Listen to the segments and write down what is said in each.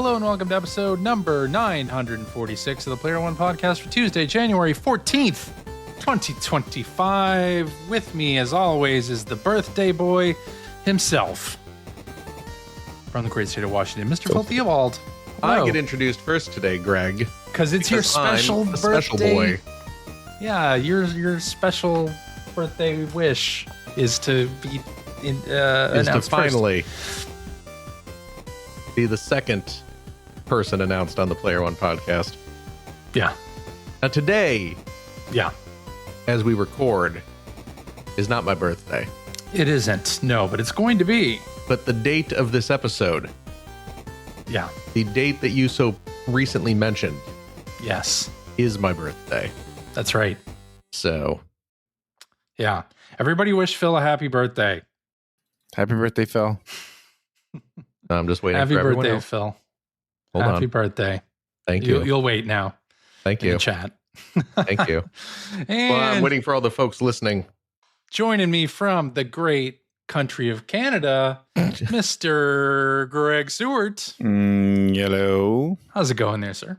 Hello and welcome to episode number 946 of the Player One podcast for Tuesday, January 14th, 2025. With me, as always, is the birthday boy himself from the great state of Washington, Mr. Phil Theobald. I get introduced first today, Greg. Because it's your special birthday. Special boy. Yeah, your special birthday wish is to be announced finally be the second person announced on the Player One podcast. Yeah. Now today, yeah, as we record, is not my birthday. It isn't. No, but it's going to be. But the date of this episode. Yeah. The date that you so recently mentioned. Yes. Is my birthday. That's right. So. Yeah. Everybody wish Phil a happy birthday. Happy birthday, Phil. I'm just waiting happy for everyone birthday, else. Phil. Hold happy on. birthday. Thank you. You'll wait now. Thank you. In chat. Thank you. And well, I'm waiting for all the folks listening. Joining me from the great country of Canada, Mr. Greg Stewart. Hello. How's it going there, sir?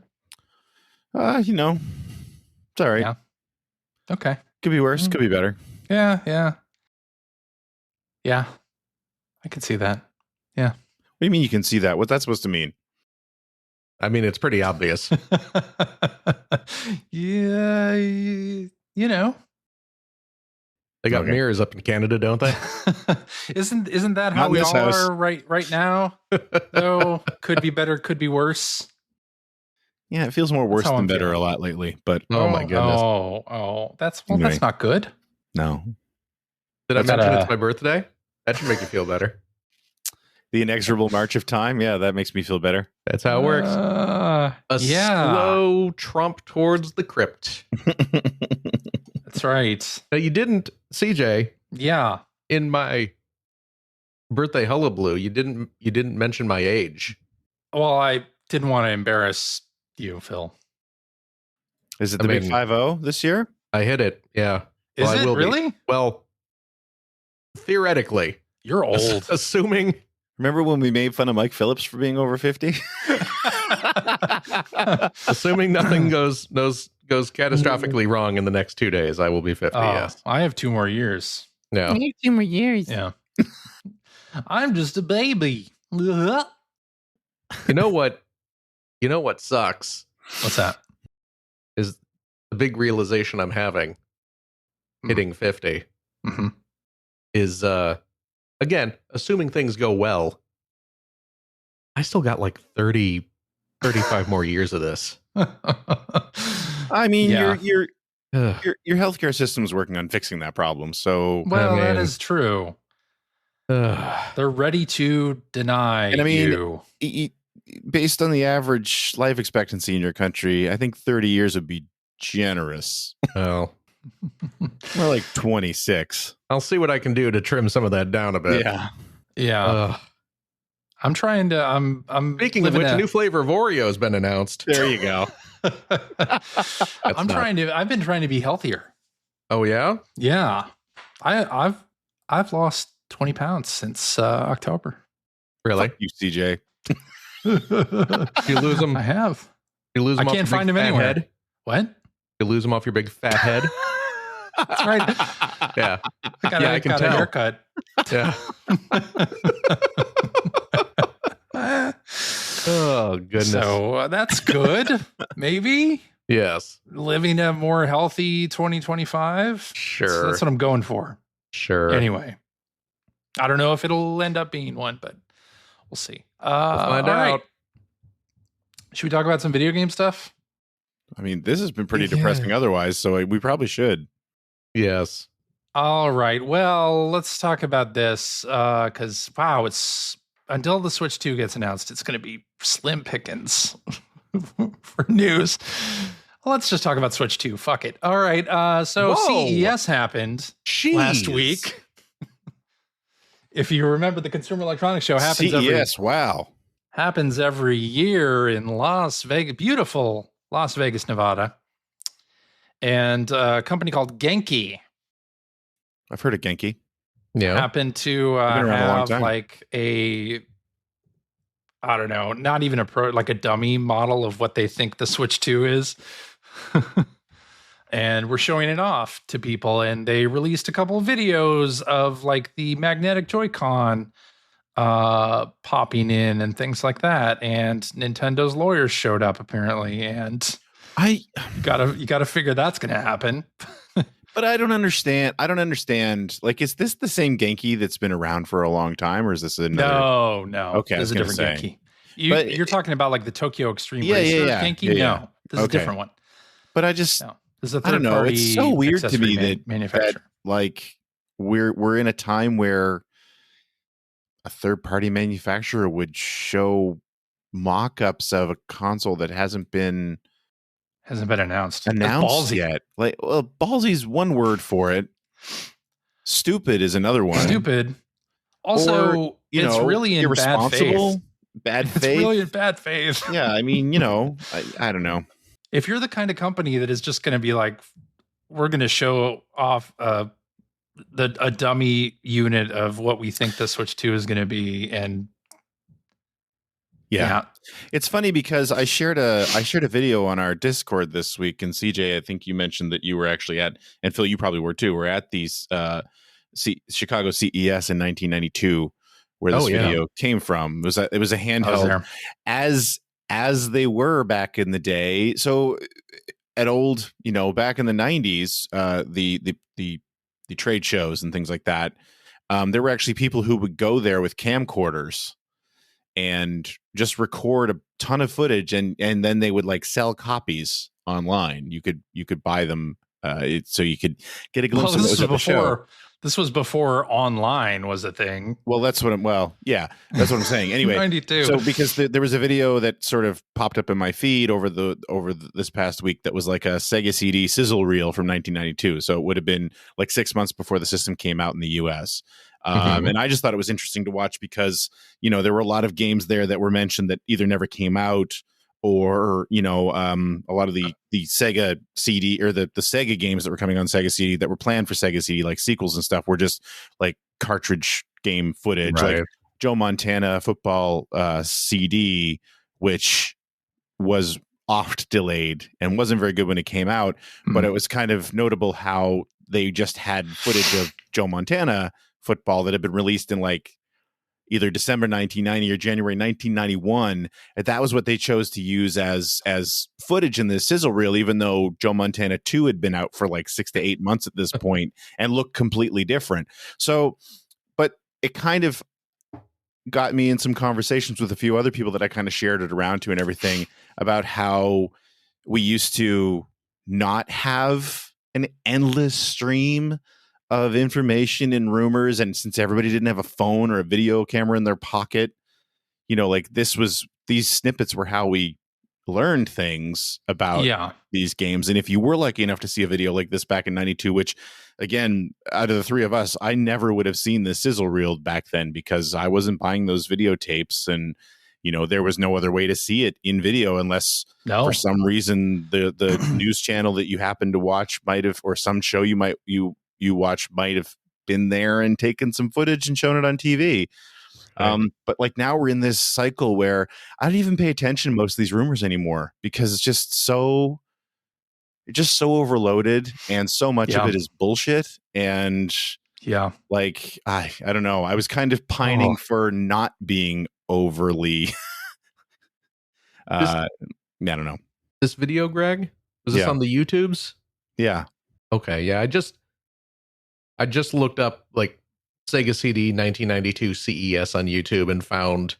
It's all right. Yeah. Okay. Could be worse. Could be better. Yeah. I can see that. Yeah. What do you mean you can see that? What's that supposed to mean? I mean, it's pretty obvious. Yeah, you know. They got Okay. mirrors up in Canada, don't they? Isn't that how Not in we this all house. are right now? Though could be better, could be worse. Yeah, it feels more worse how than I'm better feeling. a lot lately. But Oh my goodness. That's Anyway. that's not good. no. Did I Is that mention a- it's my birthday? That should make you feel better. The inexorable march of time. Yeah, that makes me feel better. That's how it works. A Yeah, slow trump towards the crypt. that's right. Now, you didn't, CJ, Yeah. in my birthday hullabaloo, you didn't mention my age. Well, I didn't want to embarrass you, Phil. Is it I the big mean- 5-0 this year? I hit it. Yeah. Is Well, I it will be. really? Well, theoretically, You're old. assuming Remember when we made fun of Mike Phillips for being over 50? assuming nothing goes catastrophically wrong in the next 2 days, I will be 50. Oh, Yes. I have 2 more years. No. 2 more years. Yeah. I'm just a baby. What's You know what? You know what sucks that? is the big realization I'm having hitting 50 Mm-hmm. is again, assuming things go well, I still got like 35 more years of this. I mean, Yeah. your Ugh. healthcare system's working on fixing that problem. So, Well, that mean- is true. Ugh. They're ready to deny And I mean- you. based on the average life expectancy in your country, I think 30 years would be generous. Well, More like 26. I'll see what I can do to trim some of that down a bit. Yeah. Ugh. I'm trying to I'm Speaking of living which, a a- new flavor of Oreo has been announced. There you go. I've been trying to be healthier. Oh yeah? Yeah. I've lost 20 pounds since October. Really? Fuck you, CJ. You lose them? I have. You lose I them off can't your find big them fat anywhere. head? What? You lose them off your big fat head? That's right. Yeah. I can got a tell. haircut. Yeah. Oh goodness. So that's good. Maybe Yes. living a more healthy 2025. Sure. That's what I'm going for. Sure. Anyway, I don't know if it'll end up being one, but we'll see. We'll find all right. out. Should we talk about some video game stuff? I mean, this has been pretty Yeah. depressing otherwise, so we probably should. Yes. All right. Well, let's talk about this because wow, it's until the Switch 2 gets announced, it's going to be slim pickings for news. Let's just talk about Switch 2. Fuck it. All right. So Whoa. CES happened last Jeez. week. If you remember, the Consumer Electronics Show CES, wow. happens every year in Las Vegas, beautiful Las Vegas, Nevada. And a company called Genki I've heard of Genki. Yeah. happened to I've been around a long have time. like a I don't know, not even like a dummy model of what they think the Switch 2 is. And we're showing it off to people, and they released a couple of videos of like the magnetic Joy-Con popping in and things like that. And Nintendo's lawyers showed up apparently, and you gotta figure that's gonna happen. But I don't understand. Like, is this the same Genki that's been around for a long time, or is this another? No. Okay, this is a different Genki. You're talking about like the Tokyo Extreme Racer Genki? No, this is a different one. But I just, no. This is a I don't know. It's so weird to me that manufacturer. Like we're in a time where a third-party manufacturer would show mock-ups of a console that hasn't been announced yet. Like, well, ballsy's one word for it. Stupid is another one. Stupid. Also, or, it's really in bad faith. It's really in bad faith. Yeah, I mean, I don't know. If you're the kind of company that is just going to be like, we're going to show off a dummy unit of what we think the Switch 2 is going to be, and yeah, it's funny because I shared a video on our Discord this week, and CJ, I think you mentioned that you were actually at, and Phil, you probably were too. We're at these Chicago CES in 1992, where this video came from. It was a handheld, as they were back in the day. So at old, back in the 90s, the trade shows and things like that, there were actually people who would go there with camcorders and just record a ton of footage, and then they would like sell copies online. You could buy them, so you could get a glimpse of what was at the show. This was before online was a thing. Well, that's what I'm saying. Anyway, 92. So because there was a video that sort of popped up in my feed over this past week that was like a Sega CD sizzle reel from 1992. So it would have been like 6 months before the system came out in the US. And I just thought it was interesting to watch because, there were a lot of games there that were mentioned that either never came out, or a lot of the Sega CD or the Sega games that were coming on Sega CD that were planned for Sega CD, like sequels and stuff, were just like cartridge game footage, right. Like Joe Montana football CD, which was oft delayed and wasn't very good when it came out, but it was kind of notable how they just had footage of Joe Montana football that had been released in like either December 1990 or January 1991. And that was what they chose to use as footage in this sizzle reel, even though Joe Montana 2 had been out for like 6 to 8 months at this point and looked completely different. So, but it kind of got me in some conversations with a few other people that I kind of shared it around to and everything about how we used to not have an endless stream of information and rumors, and since everybody didn't have a phone or a video camera in their pocket, like these snippets were how we learned things about these games. And if you were lucky enough to see a video like this back in 92, which again, out of the three of us, I never would have seen the sizzle reel back then because I wasn't buying those videotapes, and there was no other way to see it in video unless for some reason the news channel that you happened to watch might have, or some show you watch might have been there and taken some footage and shown it on TV. Right. But like now we're in this cycle where I don't even pay attention to most of these rumors anymore because it's just so overloaded, and so much of it is bullshit. And like, I don't know. I was kind of pining for not being overly, I don't know. This video, Greg, was this on the YouTubes? Yeah. Okay. Yeah. I just looked up like Sega CD 1992 CES on YouTube and found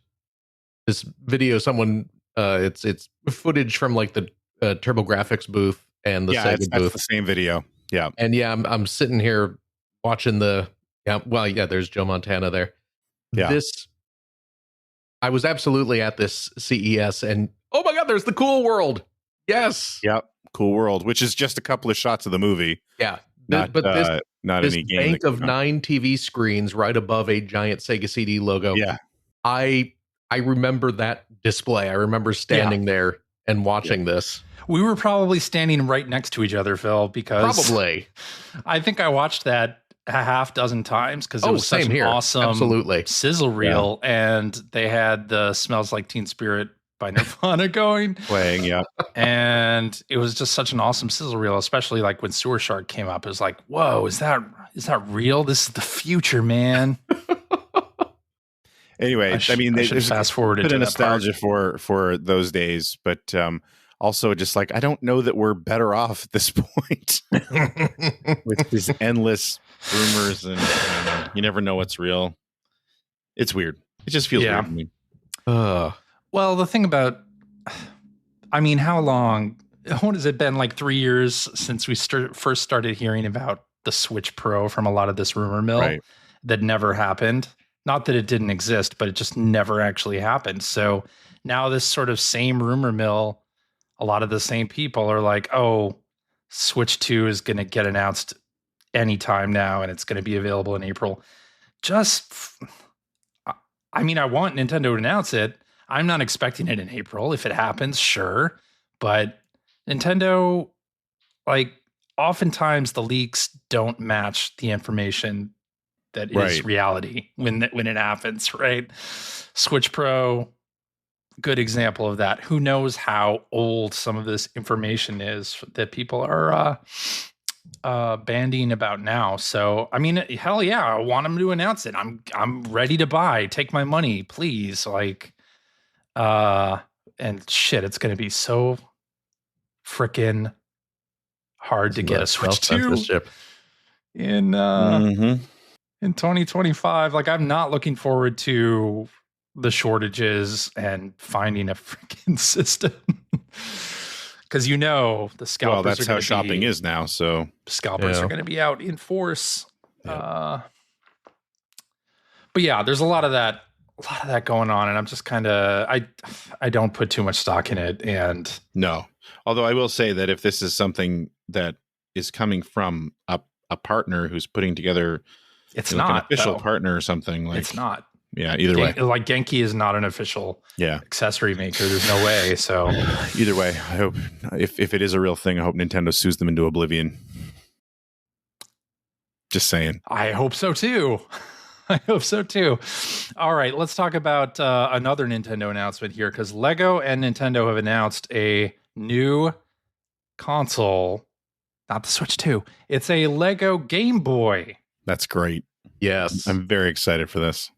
this video. Someone, it's footage from like the TurboGrafx booth and the Sega booth. That's the same video. Yeah. And I'm sitting here watching there's Joe Montana there. Yeah. I was absolutely at this CES, and oh my God, there's the Cool World. Yes. Yep. Cool World, which is just a couple of shots of the movie. Yeah. Not any game. Bank of 9 TV screens right above a giant Sega CD logo. Yeah. I remember that display. I remember standing there and watching this. We were probably standing right next to each other, Phil, because probably. I think I watched that a half dozen times because it Oh, was such same an here. awesome Absolutely. sizzle reel, and they had the "Smells Like Teen Spirit" by Nirvana going, Playing, yeah. and it was just such an awesome sizzle reel. Especially like when Sewer Shark came up, it was like, "Whoa, is that real? This is the future, man." Anyway, I mean, I should there's fast forwarded a bit to of that part. nostalgia for those days, but also just like I don't know that we're better off at this point with these endless rumors and you never know what's real. It's weird. It just feels weird to me. Well, the thing about, I mean, how long? What has it been? Like 3 years since we first started hearing about the Switch Pro from a lot of this rumor mill that never happened. Not that it didn't exist, but it just never actually happened. So now this sort of same rumor mill, a lot of the same people are like, oh, Switch 2 is going to get announced anytime now, and it's going to be available in April. I mean, I want Nintendo to announce it. I'm not expecting it in April. If it happens, sure. But Nintendo, like, oftentimes the leaks don't match the information that is reality when it happens, right? Switch Pro, good example of that. Who knows how old some of this information is that people are bandying about now. So, I mean, hell yeah, I want them to announce it. I'm ready to buy. Take my money, please. Like, and shit, it's going to be so freaking hard to get a Switch 2 in 2025. Like, I'm not looking forward to the shortages and finding a freaking system. Because the scalpers. Well, that's how shopping is now. So scalpers are going to be out in force. But yeah, there's a lot of that going on, and I'm just kind of I don't put too much stock in it. And no, although I will say that if this is something that is coming from a partner who's putting together, it's not an official partner or something. Like it's not. Yeah, either way. Like Genki is not an official accessory maker. There's no way. So either way, I hope if it is a real thing, I hope Nintendo sues them into oblivion. Just saying. I hope so too. All right, let's talk about another Nintendo announcement here, because Lego and Nintendo have announced a new console, not the Switch 2. It's a Lego Game Boy. That's great. Yes. I'm very excited for this.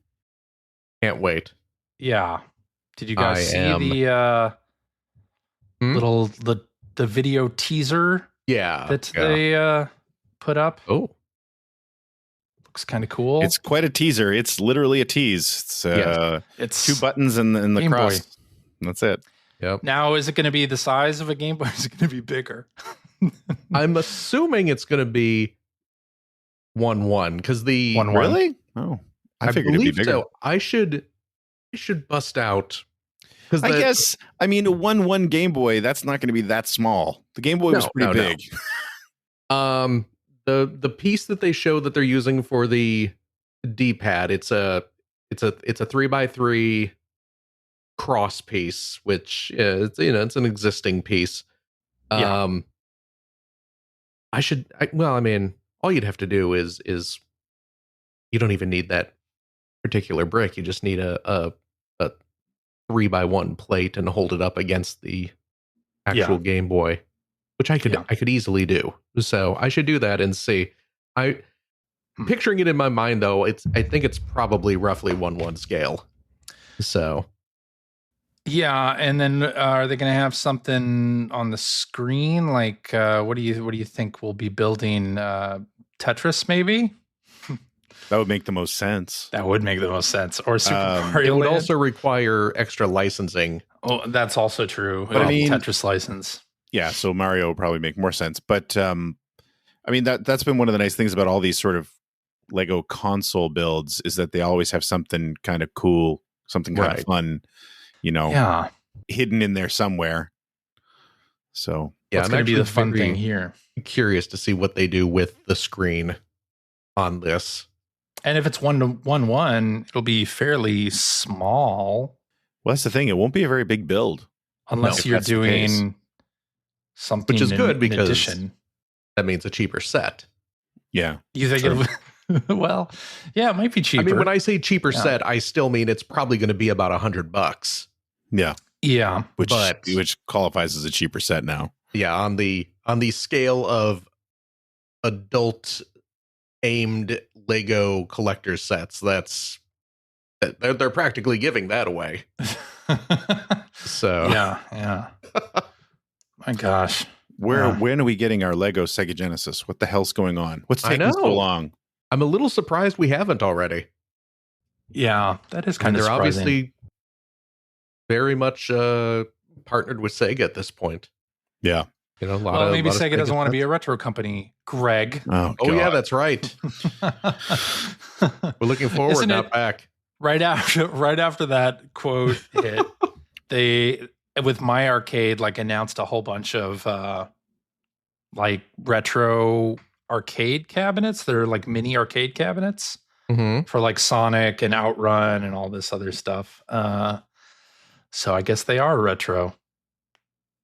Can't wait. Yeah. Did you guys see the the video teaser? That they put up. Oh, looks kind of cool. It's quite a teaser. It's literally a tease. It's 2 buttons and the Game cross. Boy. That's it. Yep. Now, is it going to be the size of a Game Boy? Or is it going to be bigger? I'm assuming it's going to be 1-1 because the 1-1. Really? Oh. I figured it'd be bigger. So. I should bust out, because I guess, I mean, a 1-1 Game Boy, that's not going to be that small. The Game Boy was pretty big. No. The piece that they show that they're using for the D-pad, it's a 3x3 cross piece, which is, it's an existing piece. I mean, all you'd have to do is you don't even need that particular brick. You just need a 3x1 plate and hold it up against the actual Game Boy, which I could easily do. So I should do that and see. Picturing it in my mind though, I think it's probably roughly 1-1 scale. So yeah, and then are they going to have something on the screen? Like, what do you think we'll be building? Tetris, maybe? That would make the most sense. That would make the most sense. Or Super Mario It would Land. also require extra licensing. Oh, that's also true. But I mean, Tetris license. Yeah, so Mario would probably make more sense. But I mean, that's been one of the nice things about all these sort of Lego console builds is that they always have something kind of cool, something kind of fun, hidden in there somewhere. So that's going to be the fun thing here. Curious to see what they do with the screen on this. And if it's 1-1, it'll be fairly small. Well, that's the thing. It won't be a very big build. Unless you're doing something, which is good because addition. That means a cheaper set. Yeah. You think Well, yeah, it might be cheaper. I mean, when I say cheaper Yeah. set, I still mean it's probably going to be about $100. Yeah, yeah, which qualifies as a cheaper set now. Yeah, on the scale of adult aimed Lego collector sets, they're practically giving that away. So yeah. My gosh. When are we getting our Lego Sega Genesis? What the hell's going on? What's taking so long? I'm a little surprised we haven't already. Yeah, that is kind of they're surprising. obviously very much partnered with Sega at this point. Yeah. You know, maybe Sega doesn't want to be a retro company, Greg. Oh yeah, that's right. We're looking forward, not back. Right after that quote hit, they with My Arcade announced a whole bunch of retro arcade cabinets. They're like mini arcade cabinets for Sonic and Outrun and all this other stuff. So I guess they are retro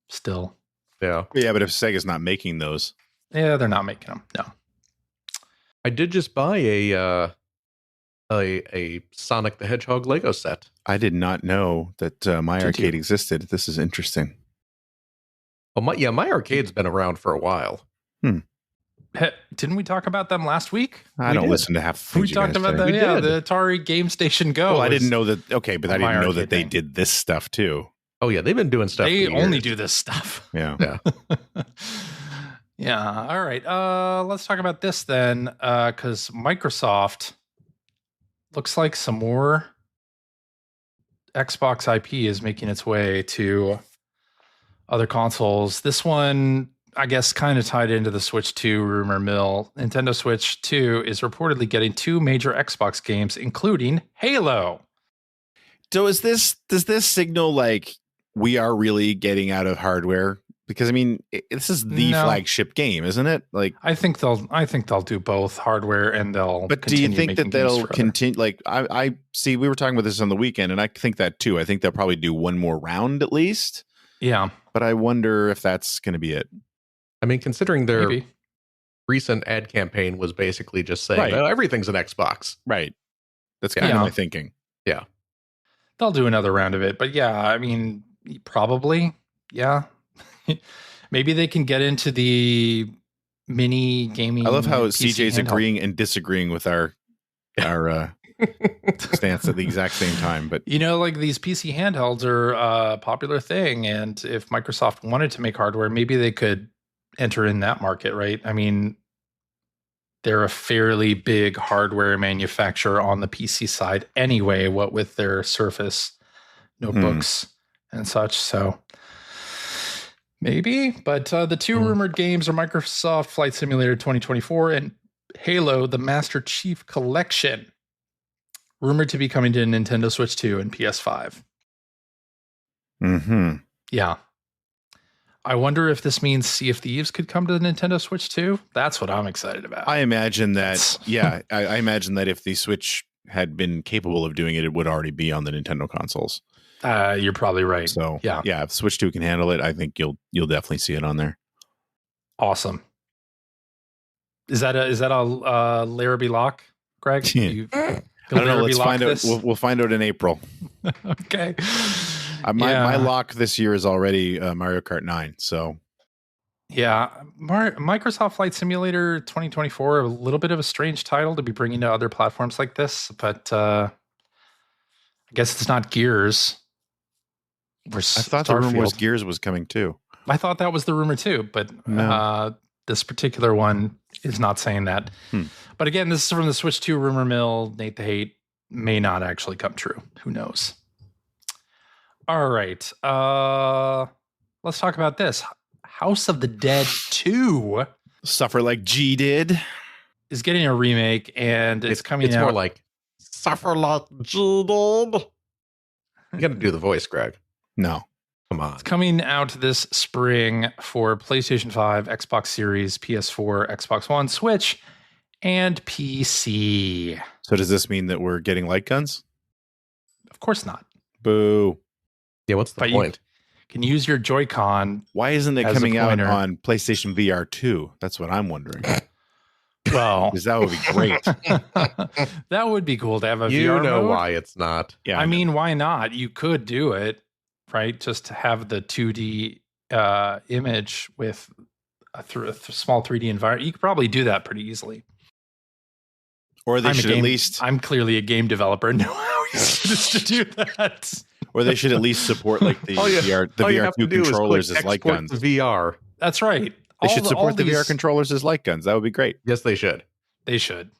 still. Yeah. Yeah, but if Sega's not making those. Yeah, they're not making them. No. I did just buy a Sonic the Hedgehog Lego set. I did not know that My Arcade existed. This is interesting. Well, My Arcade's been around for a while. Didn't we talk about them last week? I don't listen to half the things we talked about that. Yeah, the Atari Game Station Go. Well, I didn't know that. Okay, but I didn't know that they thing. did this stuff too. Oh yeah, they've been doing stuff. They only do this stuff. Yeah. Yeah. All right. Let's talk about this then, because Microsoft looks like some more Xbox IP is making its way to other consoles. This one, I guess, kind of tied into the Switch 2 rumor mill. Nintendo Switch 2 is reportedly getting 2 major Xbox games, including Halo. So does this signal we are really getting out of hardware? Because I mean, this is the flagship game, isn't it? I think they'll do both hardware and they'll. But do you think that they'll continue? I see. We were talking about this on the weekend, and I think that too. I think they'll probably do one more round at least. Yeah, but I wonder if that's going to be it. I mean, considering their recent ad campaign was basically just saying, "Oh, everything's an Xbox." Right. That's kind of my thinking. Yeah, they'll do another round of it, but yeah, I mean, probably, yeah. Maybe they can get into the mini gaming. I love how PC CJ's handheld. agreeing and disagreeing with our stance at the exact same time. But these PC handhelds are a popular thing, and if Microsoft wanted to make hardware, maybe they could enter in that market, right? I mean, they're a fairly big hardware manufacturer on the PC side anyway, what with their Surface notebooks and such. So maybe, but the 2 rumored games are Microsoft Flight Simulator 2024 and Halo, the Master Chief Collection, rumored to be coming to Nintendo Switch 2 and PS5. Yeah. I wonder if this means Sea of Thieves could come to the Nintendo Switch 2. That's what I'm excited about. I imagine that, I imagine that if the Switch had been capable of doing it, it would already be on the Nintendo consoles. You're probably right. So yeah, if Switch 2 can handle it, I think you'll definitely see it on there. Awesome. Is that a Larrabee lock, Greg? I don't know. Let's find out. We'll find out in April. Okay. My lock this year is already Mario Kart 9. So yeah, Microsoft Flight Simulator 2024, a little bit of a strange title to be bringing to other platforms like this, but I guess it's not Gears. I thought the rumor was Gears was coming too. I thought that was the rumor too, but this particular one is not saying that. But again, this is from the Switch 2 rumor mill. Nate the Hate may not actually come true. Who knows? All right. Let's talk about this. House of the Dead 2 Suffer Like G did is getting a remake, and it's coming out. It's more like Suffer Like G did. You got to do the voice, Greg. No. Come on. It's coming out this spring for PlayStation 5, Xbox Series, PS4, Xbox One, Switch, and PC. So does this mean that we're getting light guns? Of course not. Boo. Yeah, what's the point? You can use your Joy-Con. Why isn't it coming out on PlayStation VR 2? That's what I'm wondering. Well, because that would be great. that would be cool to have a You VR know mode. why it's not. Yeah, I mean, why not? You could do it, right? Just to have the 2D image with a small 3D environment. You could probably do that pretty easily. or they should at least, I'm clearly a game developer. Know how easy it is to do that. or they should at least support like the All you have to VR2 do is controllers click as light export guns. to VR. That's right. They should all support the VR these- controllers as light guns. That would be great. Yes, they should. They should.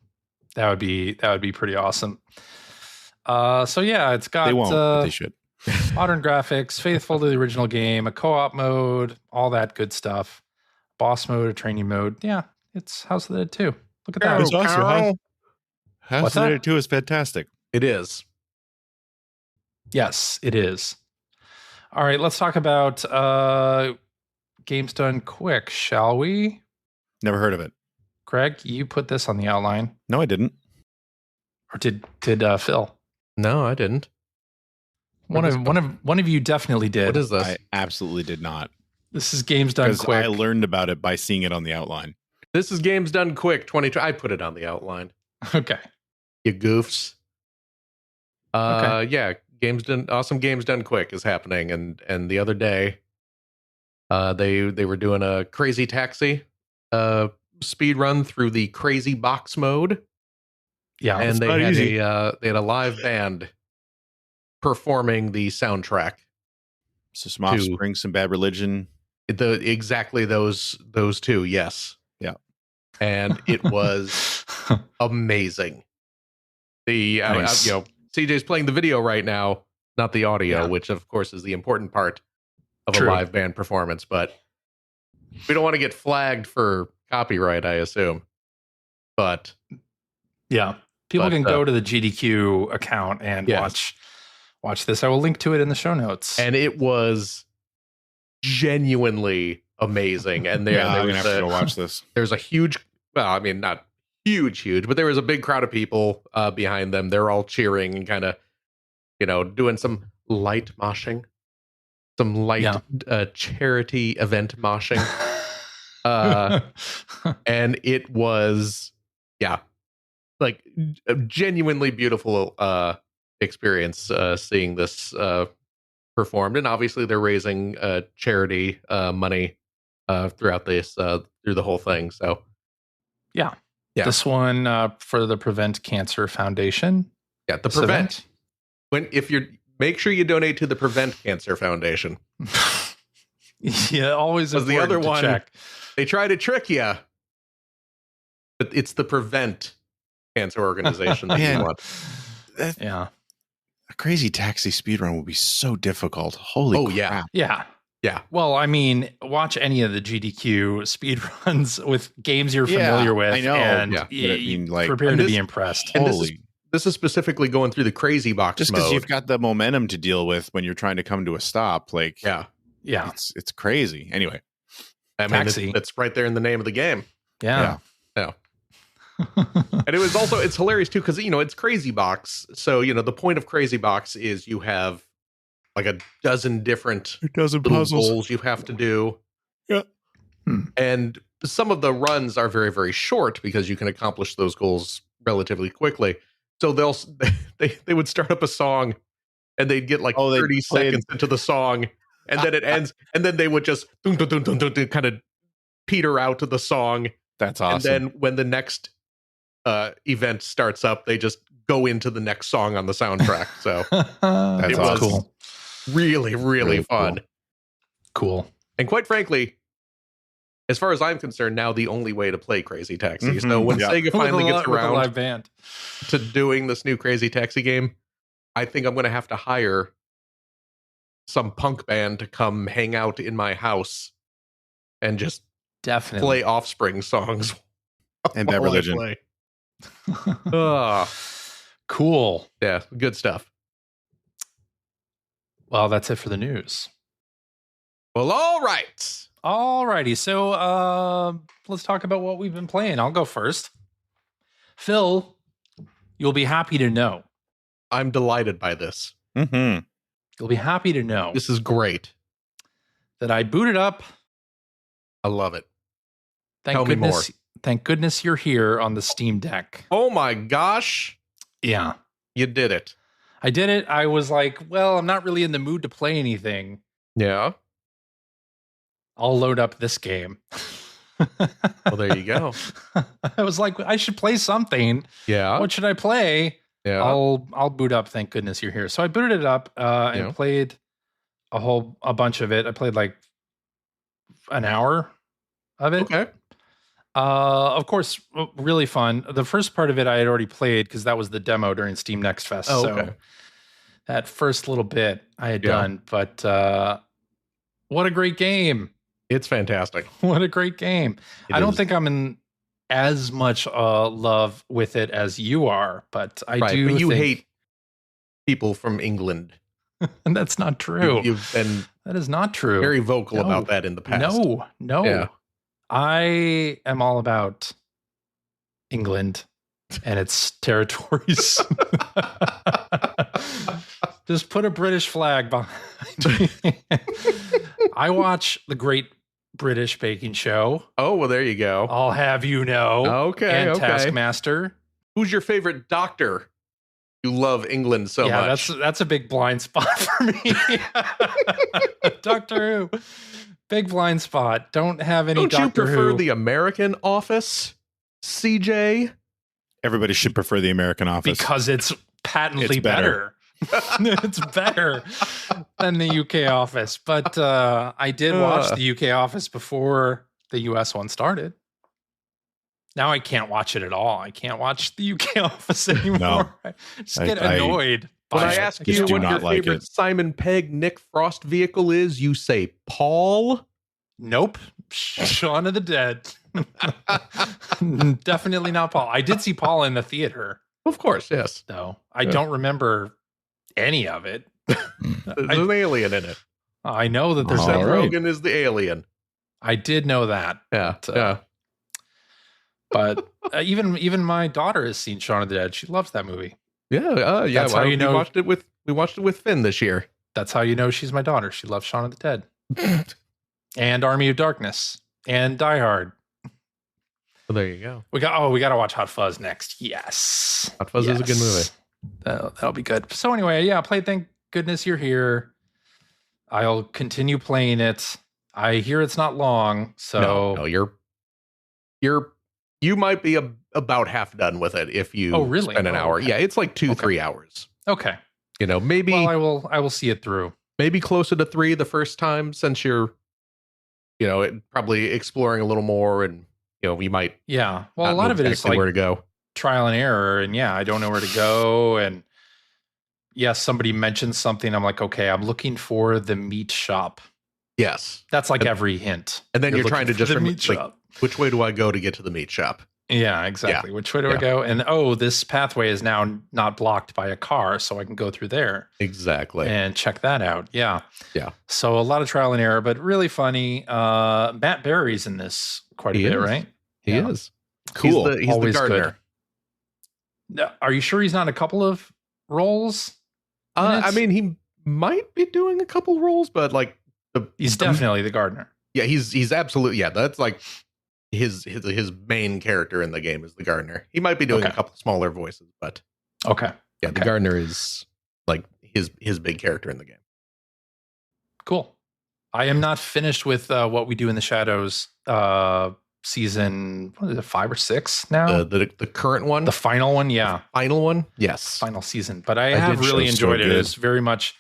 That would be pretty awesome. So yeah, it's got They won't, but they should. modern graphics, faithful to the original game, a co-op mode, all that good stuff. Boss mode, a training mode. Yeah, it's House of the Dead 2. Look at that. It's awesome. House What's of the that? Dead 2 is fantastic. It is. Yes, it is. All right, let's talk about games done quick, shall we? Never heard of it. Greg, you put this on the outline, No, I didn't. or did Phil? No, I didn't. One of you definitely did. What is this? I absolutely did not. This is games done Because quick. I learned about it by seeing it on the outline. This is Games Done Quick 2020. I put it on the outline. Okay. You goofs. Yeah, awesome games done quick is happening, and the other day, they were doing a Crazy Taxi speed run through the Crazy Box mode, Yeah. and it's they not had easy. they had a live band performing the soundtrack. So some Offspring, some Bad Religion. Exactly those two, yes, Yeah. and it was amazing. Nice. CJ's playing the video right now, not the audio, Yeah. which of course is the important part of True. a live band performance. But we don't want to get flagged for copyright, I assume. But Yeah. People But, can go to the GDQ account and Yes. watch this. I will link to it in the show notes. and it was genuinely amazing. And there I'm gonna was have to go watch this. there's a huge, well, I mean, not huge, but there was a big crowd of people behind them. They're all cheering and kind of, doing some light moshing, some light charity event moshing. And it was, like a genuinely beautiful experience seeing this performed. And obviously they're raising charity money throughout this, through the whole thing. So, Yeah. This one for the Prevent Cancer Foundation. yeah, the This Prevent. If you're, make sure you donate to the Prevent Cancer Foundation. Yeah, always Because the important other to one, check. they try to trick you, but it's the Prevent Cancer Organization that you Man. want. Yeah. A Crazy Taxi speedrun would be so difficult. Holy Oh, crap. yeah. Yeah. Yeah. Well, I mean, watch any of the GDQ speedruns with games you're Yeah, familiar with, I know. and Yeah. But I mean, like, prepare and to this- be impressed. and Holy. This is specifically going through the Crazy Box Just because mode. you've got the momentum to deal with when you're trying to come to a stop, like, Yeah. Yeah. it's crazy. Anyway, I mean, Taxi. it's right there in the name of the game. Yeah. Yeah. And it was also, it's hilarious too, because, it's Crazy Box. So, the point of Crazy Box is you have like a dozen different it doesn't little goals you have to do. Yeah. And some of the runs are very, very short because you can accomplish those goals relatively quickly. So they would start up a song and they'd get like Oh, they 30 played- seconds into the song and then it ends and then they would just kind of peter out to the song. That's awesome. And then when the next event starts up, they just go into the next song on the soundtrack. So That's it was awesome. cool. really, really Really fun. Cool. And quite frankly, as far as I'm concerned, now the only way to play Crazy Taxi. So Mhm. when Yeah. Sega finally gets With a around live band. to doing this new Crazy Taxi game, I think I'm going to have to hire some punk band to come hang out in my house and just Definitely. play Offspring songs. And Bad while I Religion. play. Cool. Yeah, good stuff. Well, that's it for the news. Well, all right. Alrighty, so let's talk about what we've been playing. I'll go first. Phil, you'll be happy to know. I'm delighted by this. Mm-hmm. You'll be happy to know This is great. that I booted up. I love it. Thank Tell me goodness. Thank goodness you're here on the Steam Deck. Oh my gosh. Yeah. You did it. I did it. I was like, well, I'm not really in the mood to play anything. Yeah. I'll load up this game. Well, there you go. I was like, I should play something. Yeah. What should I play? Yeah. I'll boot up. Thank goodness you're here. So I booted it up and played a bunch of it. I played like an hour of it. Okay. Of course, really fun. The first part of it I had already played because that was the demo during Steam Next Fest. Oh, so okay. that first little bit I had done, but what a great game. It's fantastic. What a great game. I don't is. think I'm in as much love with it as you are, but I do But you think hate people from England. and that's not true. You've been That is not true. very vocal No. about that in the past. No. Yeah. I am all about England and its territories. Just put a British flag behind me. I watch the Great British Baking Show. Oh, well, there you go. I'll have you know. Okay. And Okay. Taskmaster. Who's your favorite doctor? You love England so much. That's a big blind spot for me. Doctor Who. Big blind spot. Don't have any Don't you Doctor prefer Who. the American Office, CJ? Everybody should prefer the American Office. Because it's patently It's better. It's better than the UK Office. But I did watch the UK Office before the US one started. Now I can't watch it at all. I can't watch the UK Office anymore. No. I just get annoyed. When by I it. ask just you do what not your like favorite it. Simon Pegg Nick Frost vehicle is, you say Paul? Nope. Shaun of the Dead. Definitely not Paul. I did see Paul in the theater, Of course, yes. though. I don't remember any of it. There's an alien in it. I know that there's All Seth right. Rogen is the alien. I did know that. Yeah, But, yeah. But even my daughter has seen Shaun of the Dead. She loves that movie. Yeah, yeah. That's how you know- We watched it with Finn this year. That's how you know she's my daughter. She loves Shaun of the Dead and Army of Darkness and Die Hard. Well, there you go. We got to watch Hot Fuzz next. Yes, Hot Fuzz is a good movie. That'll be good. So anyway, yeah, play. Thank goodness you're here. I'll continue playing it. I hear it's not long, so No, you might be about half done with it if you Oh, really? spend an Oh, hour. okay. Yeah, it's like 2-3 Okay. hours. okay. You know, maybe Well, I will see it through. maybe closer to 3 the first time, since you're, probably exploring a little more, and you might. Yeah. Well, not a lot know of it is exactly like where to go. trial and error, and yeah, I don't know where to go, and yes, somebody mentions something. I'm like, okay, I'm looking for the meat shop. Yes, That's like every hint. and then you're looking trying to for just the remember, meat like, shop. which way do I go to get to the meat shop? Yeah, exactly. Which way do I Yeah. go? And this pathway is now not blocked by a car, so I can go through there Exactly. and check that out. Yeah. Yeah. So a lot of trial and error, but really funny. Matt Berry's in this quite a He bit, is. right? He Yeah. is Cool. He's Always the gardener. good. Now, are you sure he's not in a couple of roles? I mean, he might be doing a couple roles, but like He's definitely the gardener. yeah, he's absolutely that's like his main character in the game is the gardener. He might be doing a Okay. couple smaller voices, but Okay. yeah, the Okay. gardener is like his big character in the game. Cool. I am not finished with What We Do in the Shadows season, what is it, 5 or 6 now? The current one, The final one, yeah. final one, yes. Final season. But I That have really show's so enjoyed it. good. It's very much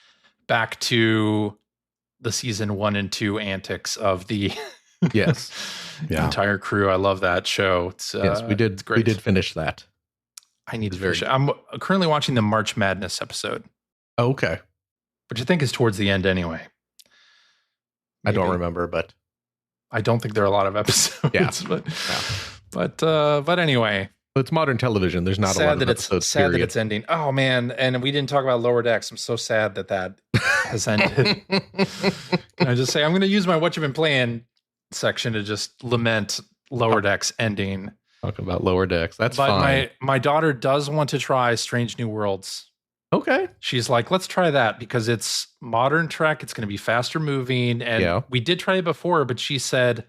back to the season 1 and 2 antics of the Yes, Yeah. entire crew. I love that show. It's, yes, we did. it's great. We did finish that. I need to It's very finish it. I'm currently watching the March Madness episode, Okay, which I think is towards the end anyway. I don't Maybe. remember, but I don't think there are a lot of episodes. Yeah. But anyway, it's modern television. There's not a lot sad of that it's episodes. sad that period. it's ending. Oh man, and we didn't talk about Lower Decks. I'm so sad that has ended. Can I just say I'm going to use my "What You've Been Playing" section to just lament Lower Decks ending. Talking about Lower Decks. That's But fine. my daughter does want to try Strange New Worlds. Okay. She's like, let's try that because it's modern Trek. It's going to be faster moving. And Yeah. we did try it before, but she said,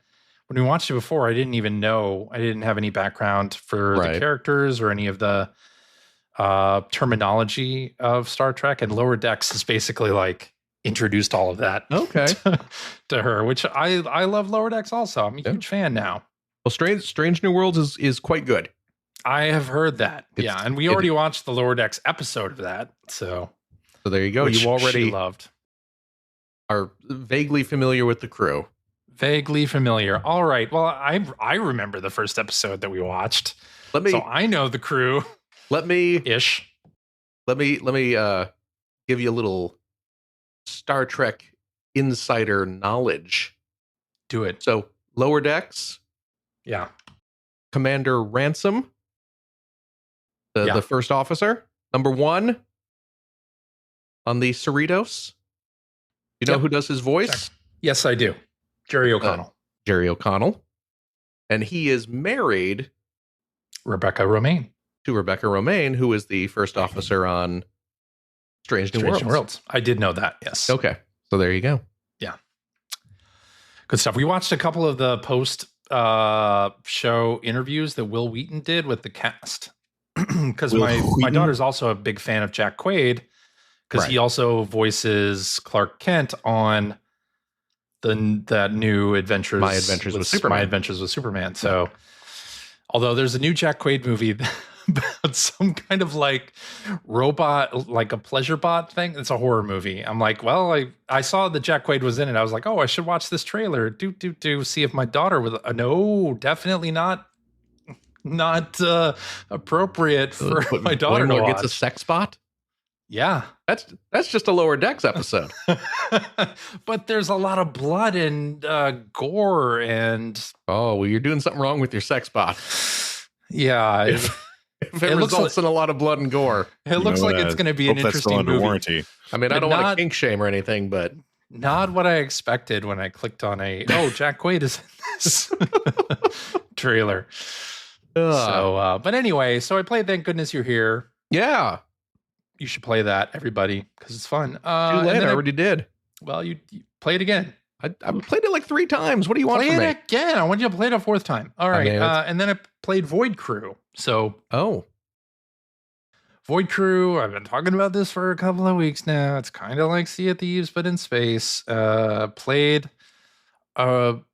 when we watched it before, I didn't even know. I didn't have any background for the characters or any of the terminology of Star Trek, and Lower Decks is basically like introduced all of that to her, which I love Lower Decks also. I'm a huge fan now. Well, Strange New Worlds is quite good. I have heard that. And we already watched the Lower Decks episode of that. So there you go. You already loved. Are vaguely familiar with the crew. Vaguely familiar. All right. Well, I remember the first episode that we watched. So I know the crew. Let me give you a little Star Trek insider knowledge. Do it. So Lower Decks. Yeah. Commander Ransom. The first officer. Number 1 on the Cerritos. You know who does his voice? Yes, I do. Jerry O'Connell. Jerry O'Connell. And he is married Rebecca Romaine. To Rebecca Romaine, who is the first officer on Strange New Worlds. I did know that, yes. Okay. So there you go. Yeah. Good stuff. We watched a couple of the post show interviews that Will Wheaton did with the cast. Because my daughter's also a big fan of Jack Quaid, because he also voices Clark Kent on that new Adventures. My Adventures with Superman. My Adventures with Superman. So, although there's a new Jack Quaid movie about some kind of like robot, like a pleasure bot thing. It's a horror movie. I'm like, well, I saw that Jack Quaid was in it. I was like, oh, I should watch this trailer. See if my daughter would. No, definitely not appropriate for my daughter to watch. Gets a sex bot. Yeah, that's just a Lower Decks episode. But there's a lot of blood and gore and. Oh, well, you're doing something wrong with your sex bot. Yeah. If it results in a lot of blood and gore. It looks like it's going to be an interesting movie. Warranty. I mean, I don't want to kink shame or anything, but. Not what I expected when I clicked on Jack Quaid is in this trailer. So, but anyway, so I played Thank Goodness You're Here. Yeah. You should play that, everybody, because it's fun. Too late, I already did. Well, you play it again. I played it like 3 times. What do you want from me? Play it again. I want you to play it a 4th time. All right. And then I played Void Crew. So, Void Crew, I've been talking about this for a couple of weeks now. It's kind of like Sea of Thieves, but in space. Played but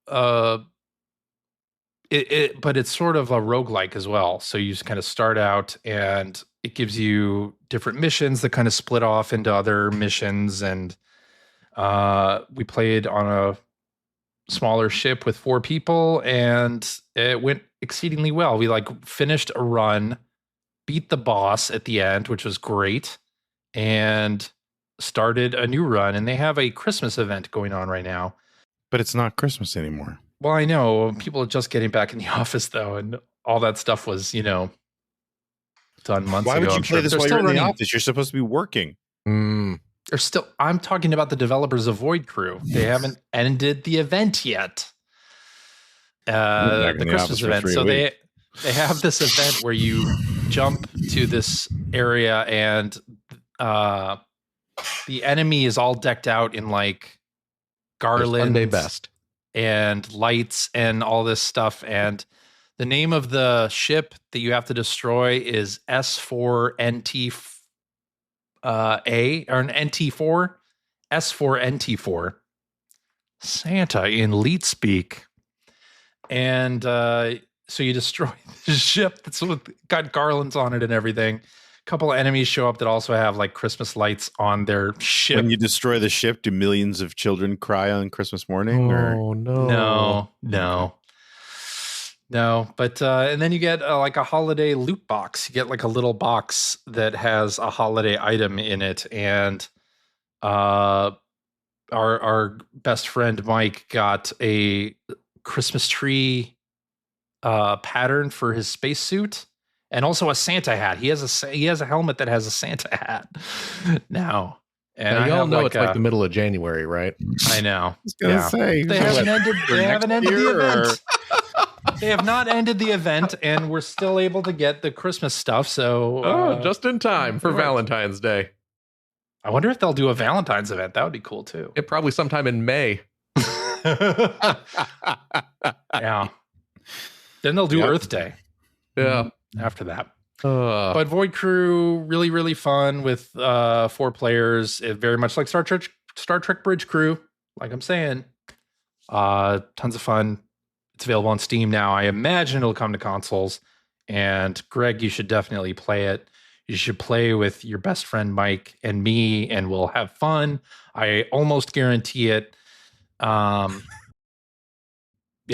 it's sort of a roguelike as well. So you just kind of start out and it gives you different missions that kind of split off into other missions. And we played on a smaller ship with 4 people and it went exceedingly well. We finished a run, beat the boss at the end, which was great, and started a new run. And they have a Christmas event going on right now. But it's not Christmas anymore. Well, I know people are just getting back in the office though, and all that stuff was, done months ago. Why would you play this while you're in the office? You're supposed to be working. I'm talking about the developers of Void Crew. They haven't ended the event yet. The Christmas event. So they have this event where you jump to this area and the enemy is all decked out in like garlands. Sunday best. And lights and all this stuff. And the name of the ship that you have to destroy is S4NT A or an NT4. S4NT4. Santa in Leet speak. And so you destroy the ship that's got garlands on it and everything. A couple of enemies show up that also have like Christmas lights on their ship. When you destroy the ship, do millions of children cry on Christmas morning? Oh, no. No. But and then you get like a holiday loot box. You get like a little box that has a holiday item in it. And our best friend Mike got a Christmas tree pattern for his spacesuit. And also a Santa hat. He has a helmet that has a Santa hat now. And now, y'all know it's like the middle of January, right? I know. I was gonna say they haven't ended the event. They have not ended the event, and we're still able to get the Christmas stuff. So just in time for Valentine's Day. I wonder if they'll do a Valentine's event. That would be cool too. Probably sometime in May. Yeah. Then they'll do Yep. Earth Day. Yeah. After that. But Void Crew, really, really fun with 4 players. It very much like Star Trek Bridge Crew. Like I'm saying, tons of fun. It's available on Steam now. I imagine it'll come to consoles. And Greg, you should definitely play it. You should play with your best friend Mike and me, and we'll have fun. I almost guarantee it. It'll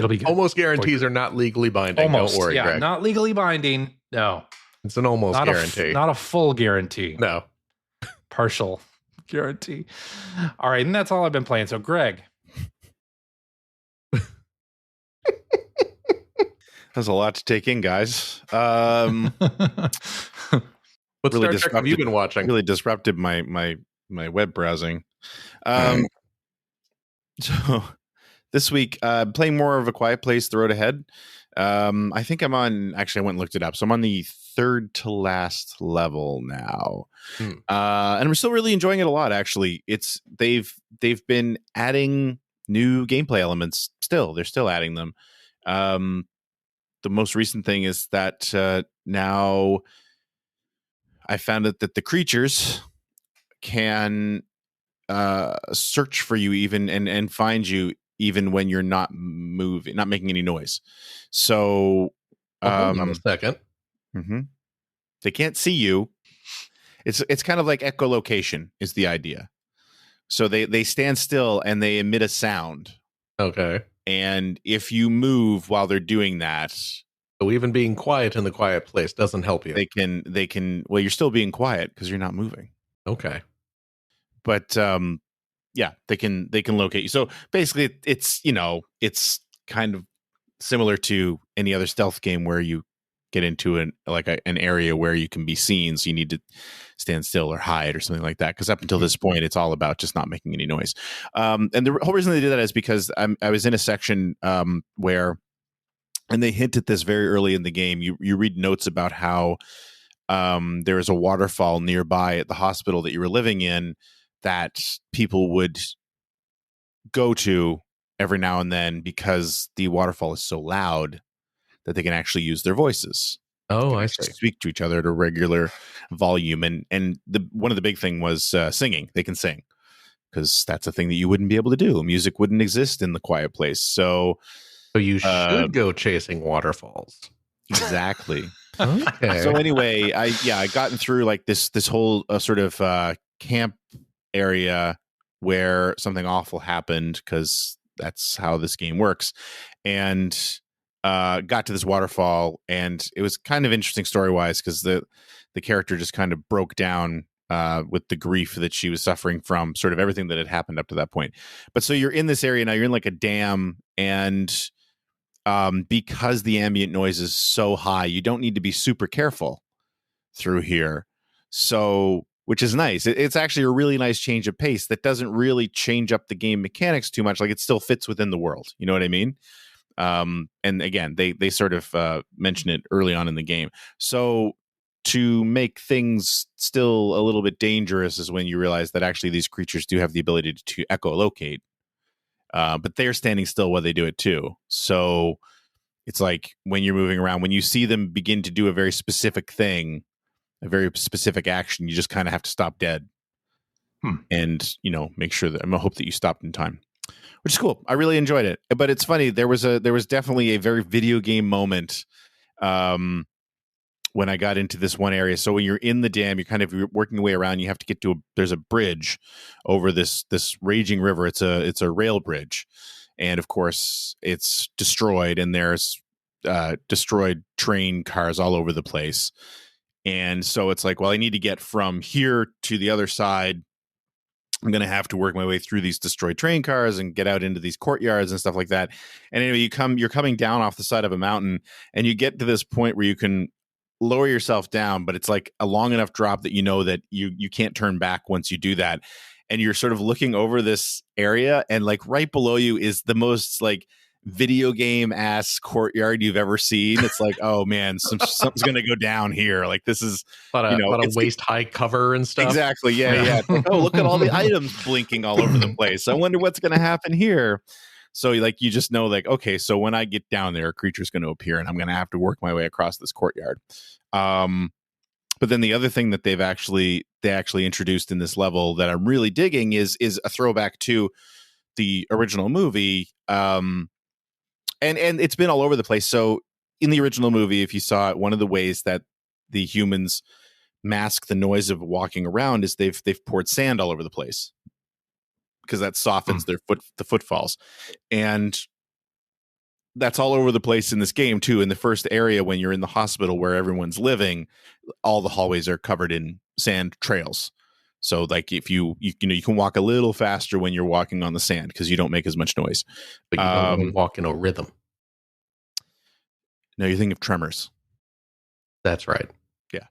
be good. Almost guarantees are not legally binding. Almost, Don't worry, yeah, Greg. Not legally binding. No, It's an almost not guarantee. not a full guarantee. No. Partial guarantee. All right, and that's all I've been playing. So, Greg. That's a lot to take in, guys. What Really Star Trek have you been watching? Really disrupted my web browsing. So this week, playing more of A Quiet Place: The Road Ahead. I think I'm on. Actually, I went and looked it up. So I'm on the 3rd to last level now, and I'm still really enjoying it a lot. Actually, they've been adding new gameplay elements. They're still adding them. The most recent thing is that now I found out that the creatures can search for you even and find you even when you're not moving, not making any noise. So Hold on a second. They can't see you. It's kind of like echolocation is the idea. So they stand still and they emit a sound. Okay. And if you move while they're doing that, so even being quiet in the quiet place doesn't help you. They can. Well, you're still being quiet because you're not moving. Okay. But yeah, they can locate you. So basically, it's kind of similar to any other stealth game where you get into an area where you can be seen, so you need to stand still or hide or something like that. Because up until this point, it's all about just not making any noise. And the whole reason they did that is because I was in a section where, and they hint at this very early in the game. You read notes about how there is a waterfall nearby at the hospital that you were living in that people would go to every now and then because the waterfall is so loud that they can actually use their voices. Oh, I see. Speak to each other at a regular volume. And one of the big thing was singing. They can sing because that's a thing that you wouldn't be able to do. Music wouldn't exist in the quiet place. So you should go chasing waterfalls. Exactly. Okay. So anyway, I gotten through like this whole sort of camp area where something awful happened because that's how this game works, and got to this waterfall, and it was kind of interesting story wise because the character just kind of broke down with the grief that she was suffering from sort of everything that had happened up to that point. But so you're in this area now, you're in like a dam, and because the ambient noise is so high, you don't need to be super careful through here. So, which is nice. It's actually a really nice change of pace that doesn't really change up the game mechanics too much. Like it still fits within the world. You know what I mean? And again, they sort of mention it early on in the game. So to make things still a little bit dangerous is when you realize that actually these creatures do have the ability to echolocate. But they're standing still while they do it too. So it's like when you're moving around, when you see them begin to do a very specific thing, a very specific action, you just kind of have to stop dead and, make sure that I hope that you stopped in time, which is cool. I really enjoyed it. But it's funny. There was definitely a very video game moment when I got into this one area. So when you're in the dam, you're working your way around. You have to get to there's a bridge over this raging river. It's a rail bridge, and of course it's destroyed. And there's destroyed train cars all over the place. And so it's like, well, I need to get from here to the other side. I'm going to have to work my way through these destroyed train cars and get out into these courtyards and stuff like that. And anyway, you're coming down off the side of a mountain, and you get to this point where you can lower yourself down, but it's like a long enough drop that that you can't turn back once you do that. And you're sort of looking over this area, and like right below you is the most like video game ass courtyard you've ever seen. It's like, oh man, something's gonna go down here. Like this is a lot of waist high cover and stuff. Exactly. Yeah. It's like, oh, look at all the items blinking all over the place. I wonder what's gonna happen here. So like you just know like, okay, so when I get down there, a creature's going to appear and I'm going to have to work my way across this courtyard. But then the other thing that they actually introduced in this level that I'm really digging is a throwback to the original movie. And it's been all over the place. So in the original movie, if you saw it, one of the ways that the humans mask the noise of walking around is they've poured sand all over the place because that softens the footfalls. And that's all over the place in this game too. In the first area, when you're in the hospital where everyone's living, all the hallways are covered in sand trails. So like if you can walk a little faster when you're walking on the sand because you don't make as much noise. But you don't want to walk in a rhythm. No, you're thinking of Tremors. That's right. Yeah.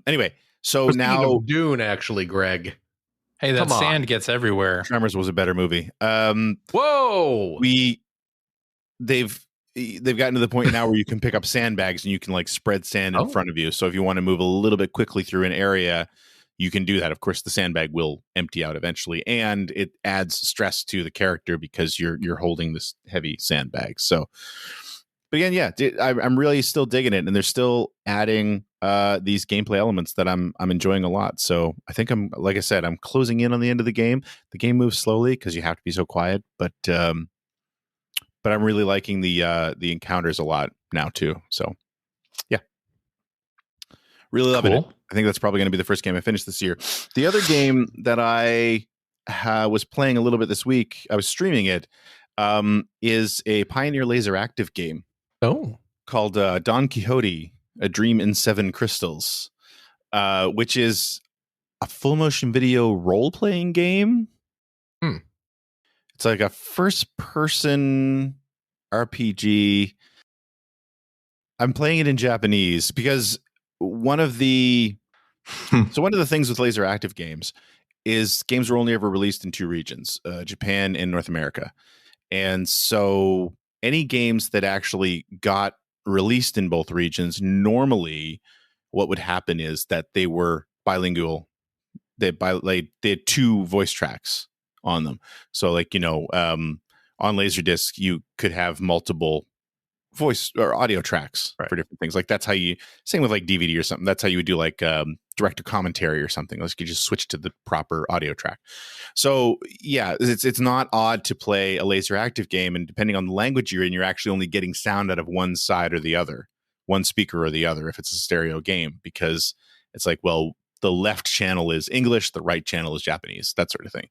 Anyway, so now Dune, actually, Greg. Hey, that sand gets everywhere. Tremors was a better movie. Whoa! They've gotten to the point now where you can pick up sandbags and you can like spread sand in front of you. So if you want to move a little bit quickly through an area, you can do that. Of course, the sandbag will empty out eventually, and it adds stress to the character because you're holding this heavy sandbag. So, but again, yeah, I'm really still digging it, and they're still adding these gameplay elements that I'm enjoying a lot. So I think like I said, I'm closing in on the end of the game. The game moves slowly because you have to be so quiet, but I'm really liking the encounters a lot now too. So yeah, really loving it. I think that's probably going to be the first game I finish this year. The other game that I was playing a little bit this week, I was streaming it, is a Pioneer Laser Active game. Called Don Quixote, A Dream in Seven Crystals, which is a full motion video role-playing game. It's like a first-person RPG. I'm playing it in Japanese because one of the things with laser active games is games were only ever released in two regions, Japan and North America. And so any games that actually got released in both regions, normally what would happen is that they were bilingual. They had two voice tracks on them. So like, on Laserdisc, you could have multiple voice or audio tracks for different things. Like that's how same with like DVD or something. That's how you would do like director commentary or something. Like you just switch to the proper audio track. So yeah, it's not odd to play a laser active game, and depending on the language you're in, you're actually only getting sound out of one side or the other, one speaker or the other, if it's a stereo game, because it's like, well, the left channel is English, the right channel is Japanese, that sort of thing.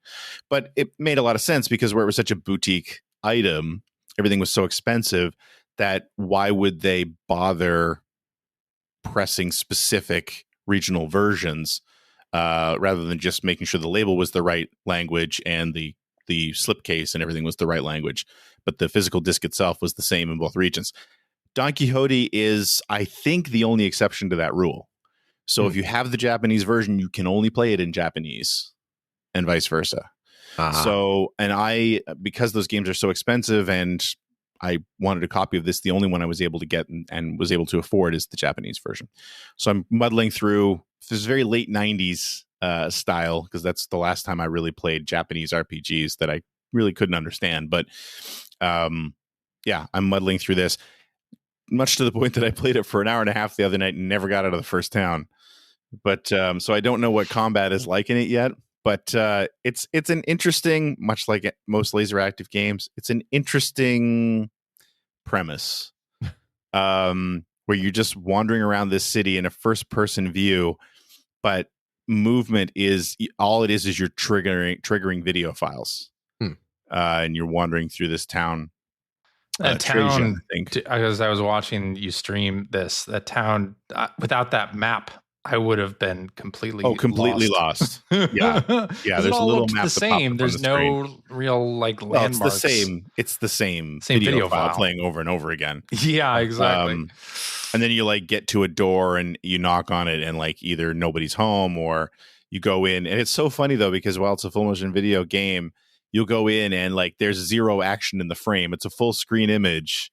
But it made a lot of sense because where it was such a boutique item, everything was so expensive that why would they bother pressing specific regional versions rather than just making sure the label was the right language and the slipcase and everything was the right language, but the physical disc itself was the same in both regions. Don Quixote is, I think, the only exception to that rule. So if you have the Japanese version, you can only play it in Japanese and vice versa. So, and because those games are so expensive and I wanted a copy of this, the only one I was able to get and was able to afford is the Japanese version. So I'm muddling through this very late 90s style, because that's the last time I really played Japanese RPGs that I really couldn't understand. But yeah, I'm muddling through this, much to the point that I played it for an hour and a half the other night and never got out of the first town. But so I don't know what combat is like in it yet. But it's an interesting, much like most laser active games, it's an interesting premise where you're just wandering around this city in a first-person view, but movement is all it is you're triggering video files, and you're wandering through this town. That town, as I was watching you stream this, that town without that map, I would have been completely lost. Yeah. There's a little map the same. There's no real like landmarks. It's the same video file playing over and over again. Yeah, exactly. And then you like get to a door and you knock on it, and like either nobody's home or you go in. And it's so funny though, because while it's a full motion video game, you'll go in and like there's zero action in the frame. It's a full screen image,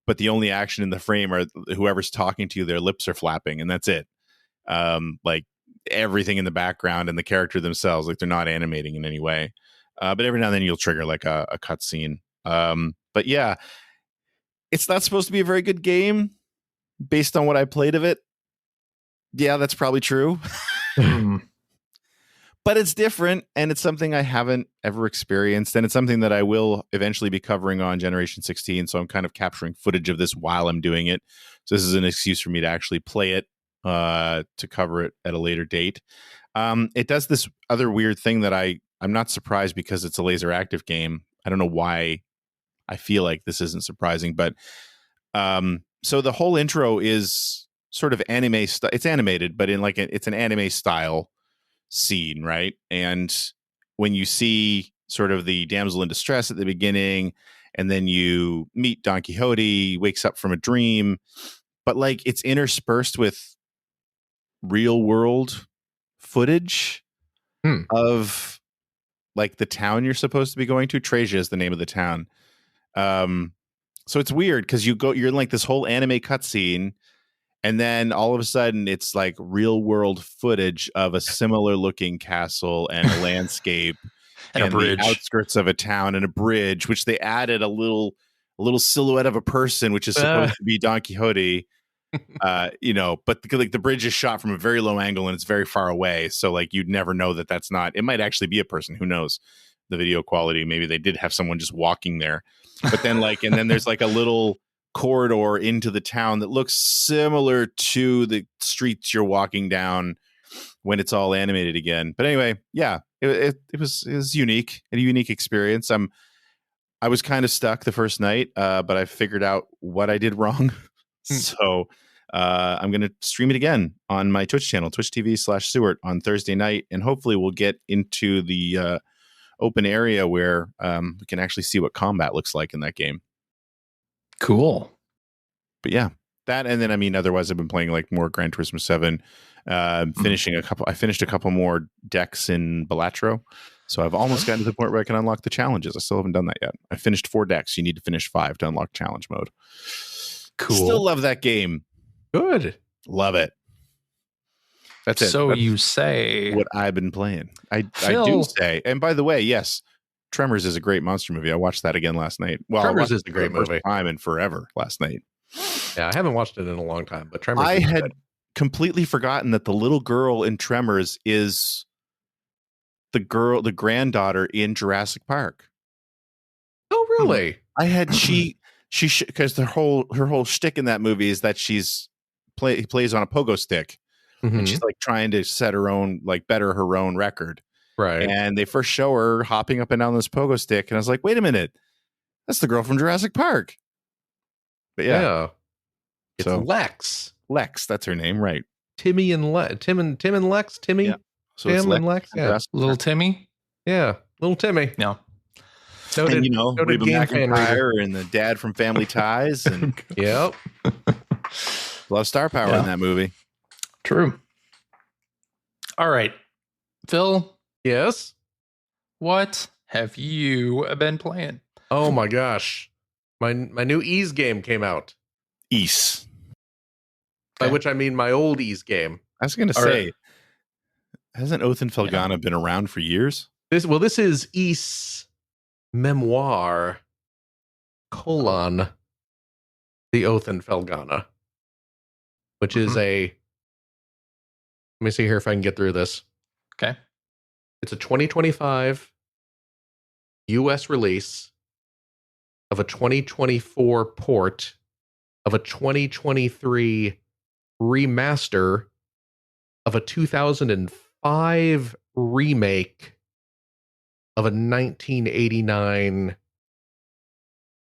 but the only action in the frame are whoever's talking to you, their lips are flapping, and that's it. Like everything in the background and the character themselves, like they're not animating in any way. But every now and then you'll trigger like a cutscene. But yeah, it's not supposed to be a very good game based on what I played of it. Yeah, that's probably true. But it's different, and it's something I haven't ever experienced, and it's something that I will eventually be covering on Generation 16, so I'm kind of capturing footage of this while I'm doing it. So this is an excuse for me to actually play it, to cover it at a later date. It does this other weird thing that I'm not surprised because it's a laser active game. I don't know why I feel like this isn't surprising, but so the whole intro is sort of anime. It's animated, but it's an anime style scene, right? And when you see sort of the damsel in distress at the beginning, and then you meet Don Quixote, wakes up from a dream, but like it's interspersed with real world footage of like the town you're supposed to be going to. Treja is the name of the town. So it's weird because you're in like this whole anime cutscene, and then all of a sudden it's like real world footage of a similar looking castle and a landscape and a bridge, the outskirts of a town and a bridge, which they added a little silhouette of a person, which is supposed to be Don Quixote. But the bridge is shot from a very low angle and it's very far away. So like, you'd never know that that's not, it might actually be a person. Who knows the video quality? Maybe they did have someone just walking there, but then and then there's like a little corridor into the town that looks similar to the streets you're walking down when it's all animated again. But anyway, yeah, it was unique, a unique experience. I was kind of stuck the first night, but I figured out what I did wrong. So I'm going to stream it again on my Twitch channel, Twitch TV/Sewart on Thursday night. And hopefully we'll get into the open area where we can actually see what combat looks like in that game. Cool. But yeah, that, and then I mean, otherwise I've been playing like more Gran Turismo 7, I finished a couple more decks in Balatro, so I've almost gotten to the point where I can unlock the challenges. I still haven't done that yet. I finished 4 decks. You need to finish 5 to unlock challenge mode. Cool. Still love that game. Good. Love it. That's it. So That's you say what I've been playing. I Phil, do say, and by the way, yes, Tremors is a great monster movie. I watched that again last night. Well, Tremors is a great movie. First time in forever last night. Yeah, I haven't watched it in a long time, but Tremors. I had completely forgotten that the little girl in Tremors is the granddaughter in Jurassic Park. Oh, really? I had because her whole shtick in that movie is that she's plays on a pogo stick, and she's like trying to set her own, like, better her own record. Right. And they first show her hopping up and down this pogo stick, and I was like, wait a minute, that's the girl from Jurassic Park. But yeah. It's Lex. Lex, that's her name, right? Tim and Lex. Timmy. Yeah. So Tim and Lex. Yeah. Little Timmy. Yeah. Little Timmy. No. And Reba McEntire and the dad from Family Ties, and yep, love star power in that movie. True. All right, Phil. Yes. What have you been playing? Oh my gosh, my new Ease game came out. Ease, by which I mean my old Ease game. I was going to say, hasn't Oath and Felghana been around for years? This is Ease Memoir : The Oath and Felghana, which is let me see here if I can get through this. Okay. It's a 2025 US release of a 2024 port of a 2023 remaster of a 2005 remake of a 1989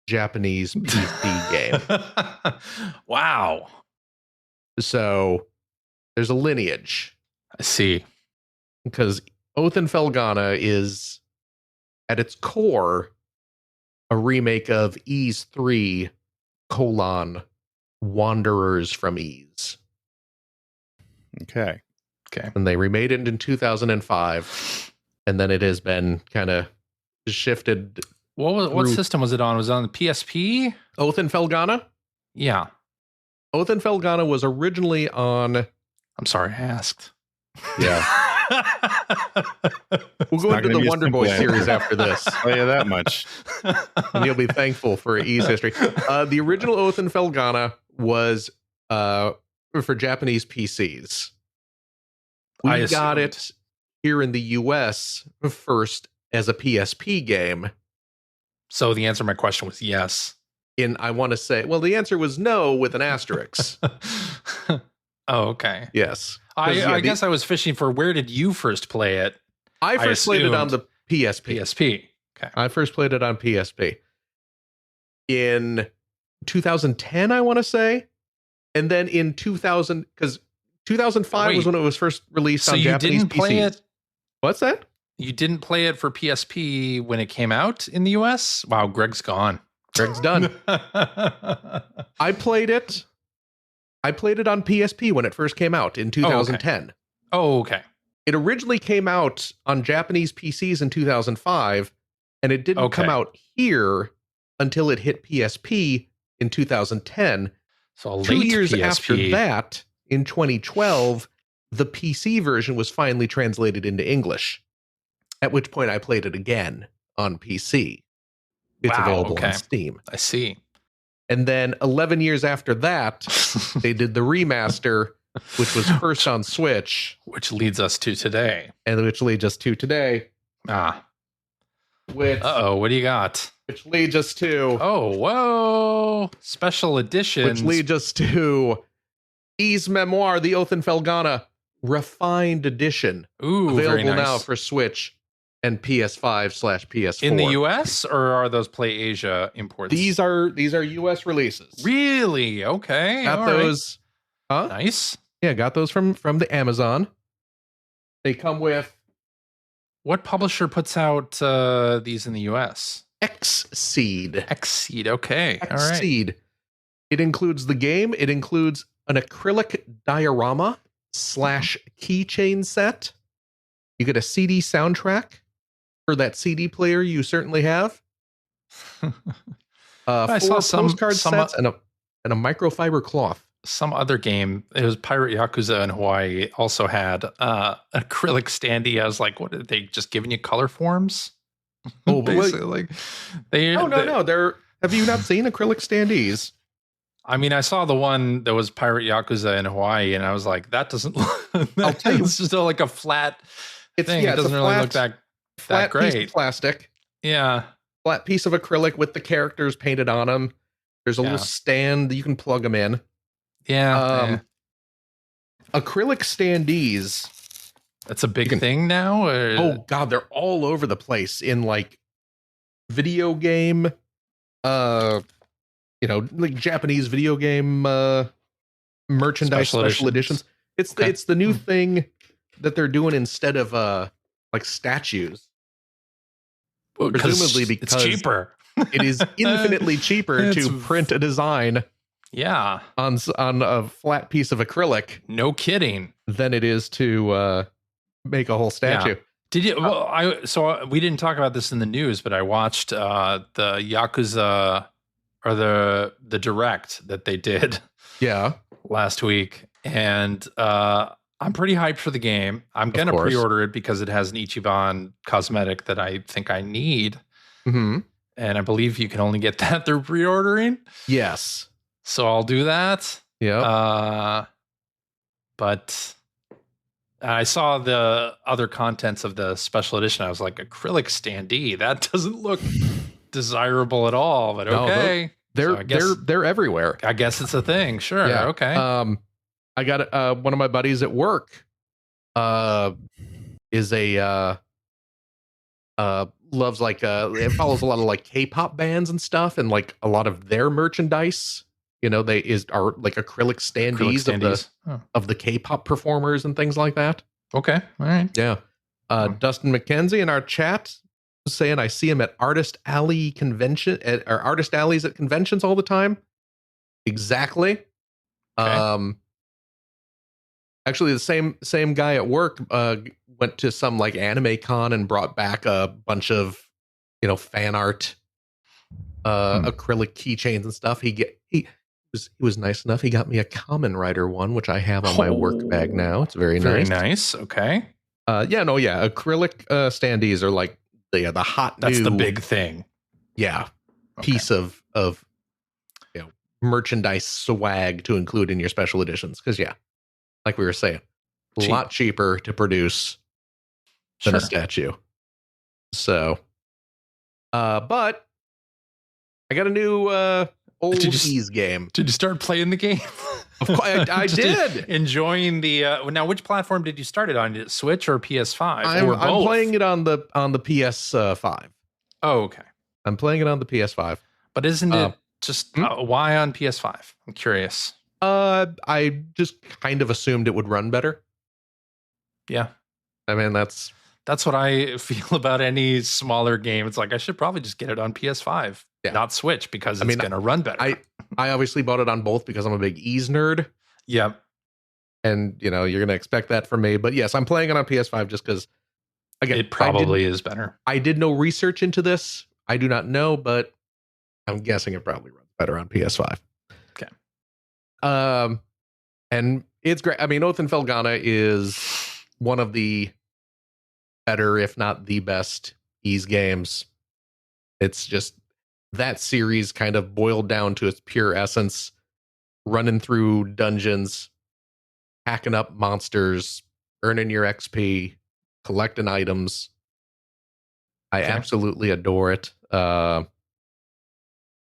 Japanese PC game. Wow. So there's a lineage. I see. Because Oath and Felghana is, at its core, a remake of Ys 3, Wanderers from Ys. Okay. And they remade it in 2005. And then it has been kind of shifted. What system was it on? Was it on the PSP? Oath and Felghana? Yeah. Oath and Felghana was originally on... I'm sorry, I asked. Yeah. We'll go not into gonna the be a Wonder simple Boy answer. series after this, I'll tell you that much. and you'll be thankful for E's history. The original Oath in Felghana was for Japanese PCs. I We got assumed. it here in the US first as a PSP game. So the answer to my question was yes. I want to say, well, the answer was no with an asterisk. Oh, okay. Yes. I guess I was fishing for where did you first play it? I first played it on the assumed PSP. PSP. Okay. I first played it on PSP in 2010, I want to say. And then in 2000, because 2005 was Wait. when it was first released So on you Japanese didn't play PCs. it? What's that? You didn't play it for PSP when it came out in the US? Wow, Greg's gone. Greg's done. I played it on PSP when it first came out in 2010. Oh, okay. It originally came out on Japanese PCs in 2005, and it didn't come out here until it hit PSP in 2010. So a late 2 years PSP. after that, in 2012, the PC version was finally translated into English, at which point I played it again on PC. It's available on Steam. I see. And then 11 years after that, they did the remaster, which was first on Switch. Which leads us to today. And which leads us to today. Which, what do you got? Which leads us to... Oh, whoa. Special edition. Which leads us to E's Memoir, The Oath in Felghana, Refined Edition. Ooh, available very nice. now for Switch and PS5/PS4. In the US, or are those Play Asia imports? These are US releases. Really? Okay. Got all those. right. Huh? Nice. Yeah, got those from the Amazon. They come with what publisher puts out these in the US? Xseed. Xseed. Okay. All right. Xseed. It includes the game. It includes an acrylic diorama / keychain set. You get a CD soundtrack for that CD player you certainly have. I four saw postcard sets and a microfiber cloth. Some other game, it was Pirate Yakuza in Hawaii, also had acrylic standee. I was like, what are they just giving you color forms? Oh, basically, like they. No. Have you not seen acrylic standees? I mean, I saw the one that was Pirate Yakuza in Hawaii, and I was like, that doesn't look. I'll tell you, it's just like a flat thing. Yeah, it doesn't really look that great. Piece of plastic. Yeah, flat piece of acrylic with the characters painted on them. There's a little stand that you can plug them in. Yeah. Acrylic standees. That's a big thing now. Or? Oh God, they're all over the place in like video game, like Japanese video game merchandise special editions. It's the new thing that they're doing instead of like statues. Well, presumably because it's cheaper. It is infinitely cheaper to print a design. Yeah, on a flat piece of acrylic. No kidding. Than it is to make a whole statue. Yeah. Did you? Well, we didn't talk about this in the news, but I watched the Yakuza or the direct that they did. Yeah. Last week, and I'm pretty hyped for the game. I'm gonna pre-order it because it has an Ichiban cosmetic that I think I need. Mm-hmm. And I believe you can only get that through pre-ordering. Yes. So I'll do that. Yeah. But I saw the other contents of the special edition. I was like, acrylic standee. That doesn't look desirable at all. But okay, they're everywhere. I guess it's a thing. Sure. Yeah. Okay. I got one of my buddies at work. Is a loves like it follows a lot of like K-pop bands and stuff, and like a lot of their merchandise. Are like acrylic standees. Of the K-pop performers and things like that. Okay, all right. Yeah. Dustin McKenzie in our chat was saying I see him at Artist Alley convention or Artist Alleys at conventions all the time. Exactly. Okay. Actually, the same guy at work went to some like anime con and brought back a bunch of fan art acrylic keychains and stuff. He was nice enough. He got me a Kamen Rider one, which I have on my work bag now. It's very nice. Very nice. Okay. Acrylic standees are like the hot That's new, the big thing. yeah, Okay. piece of merchandise swag to include in your special editions. Because like we were saying, a Cheap. lot cheaper to produce than a Sure. statue. So, but I got a new old Ease game. Did you start playing the game? Of course, I Just did. Enjoying the now. Which platform did you start it on? Did it Switch or PS5? I'm both? playing it on the PS5. Oh, okay. I'm playing it on the PS5. But isn't it just why on PS5? I'm curious. I just kind of assumed it would run better. Yeah. I mean, that's what I feel about any smaller game. It's like I should probably just get it on PS5, not Switch, because it's going to run better. I obviously bought it on both because I'm a big Ease nerd. Yep. And, you're going to expect that from me. But yes, I'm playing it on PS5 just because, again, it probably is better. I did no research into this. I do not know, but I'm guessing it probably runs better on PS5. Okay. And it's great. I mean, Oath and Felghana is one of the better, if not the best, Ease games. It's just that series kind of boiled down to its pure essence, running through dungeons, hacking up monsters, earning your XP, collecting items. I absolutely adore it.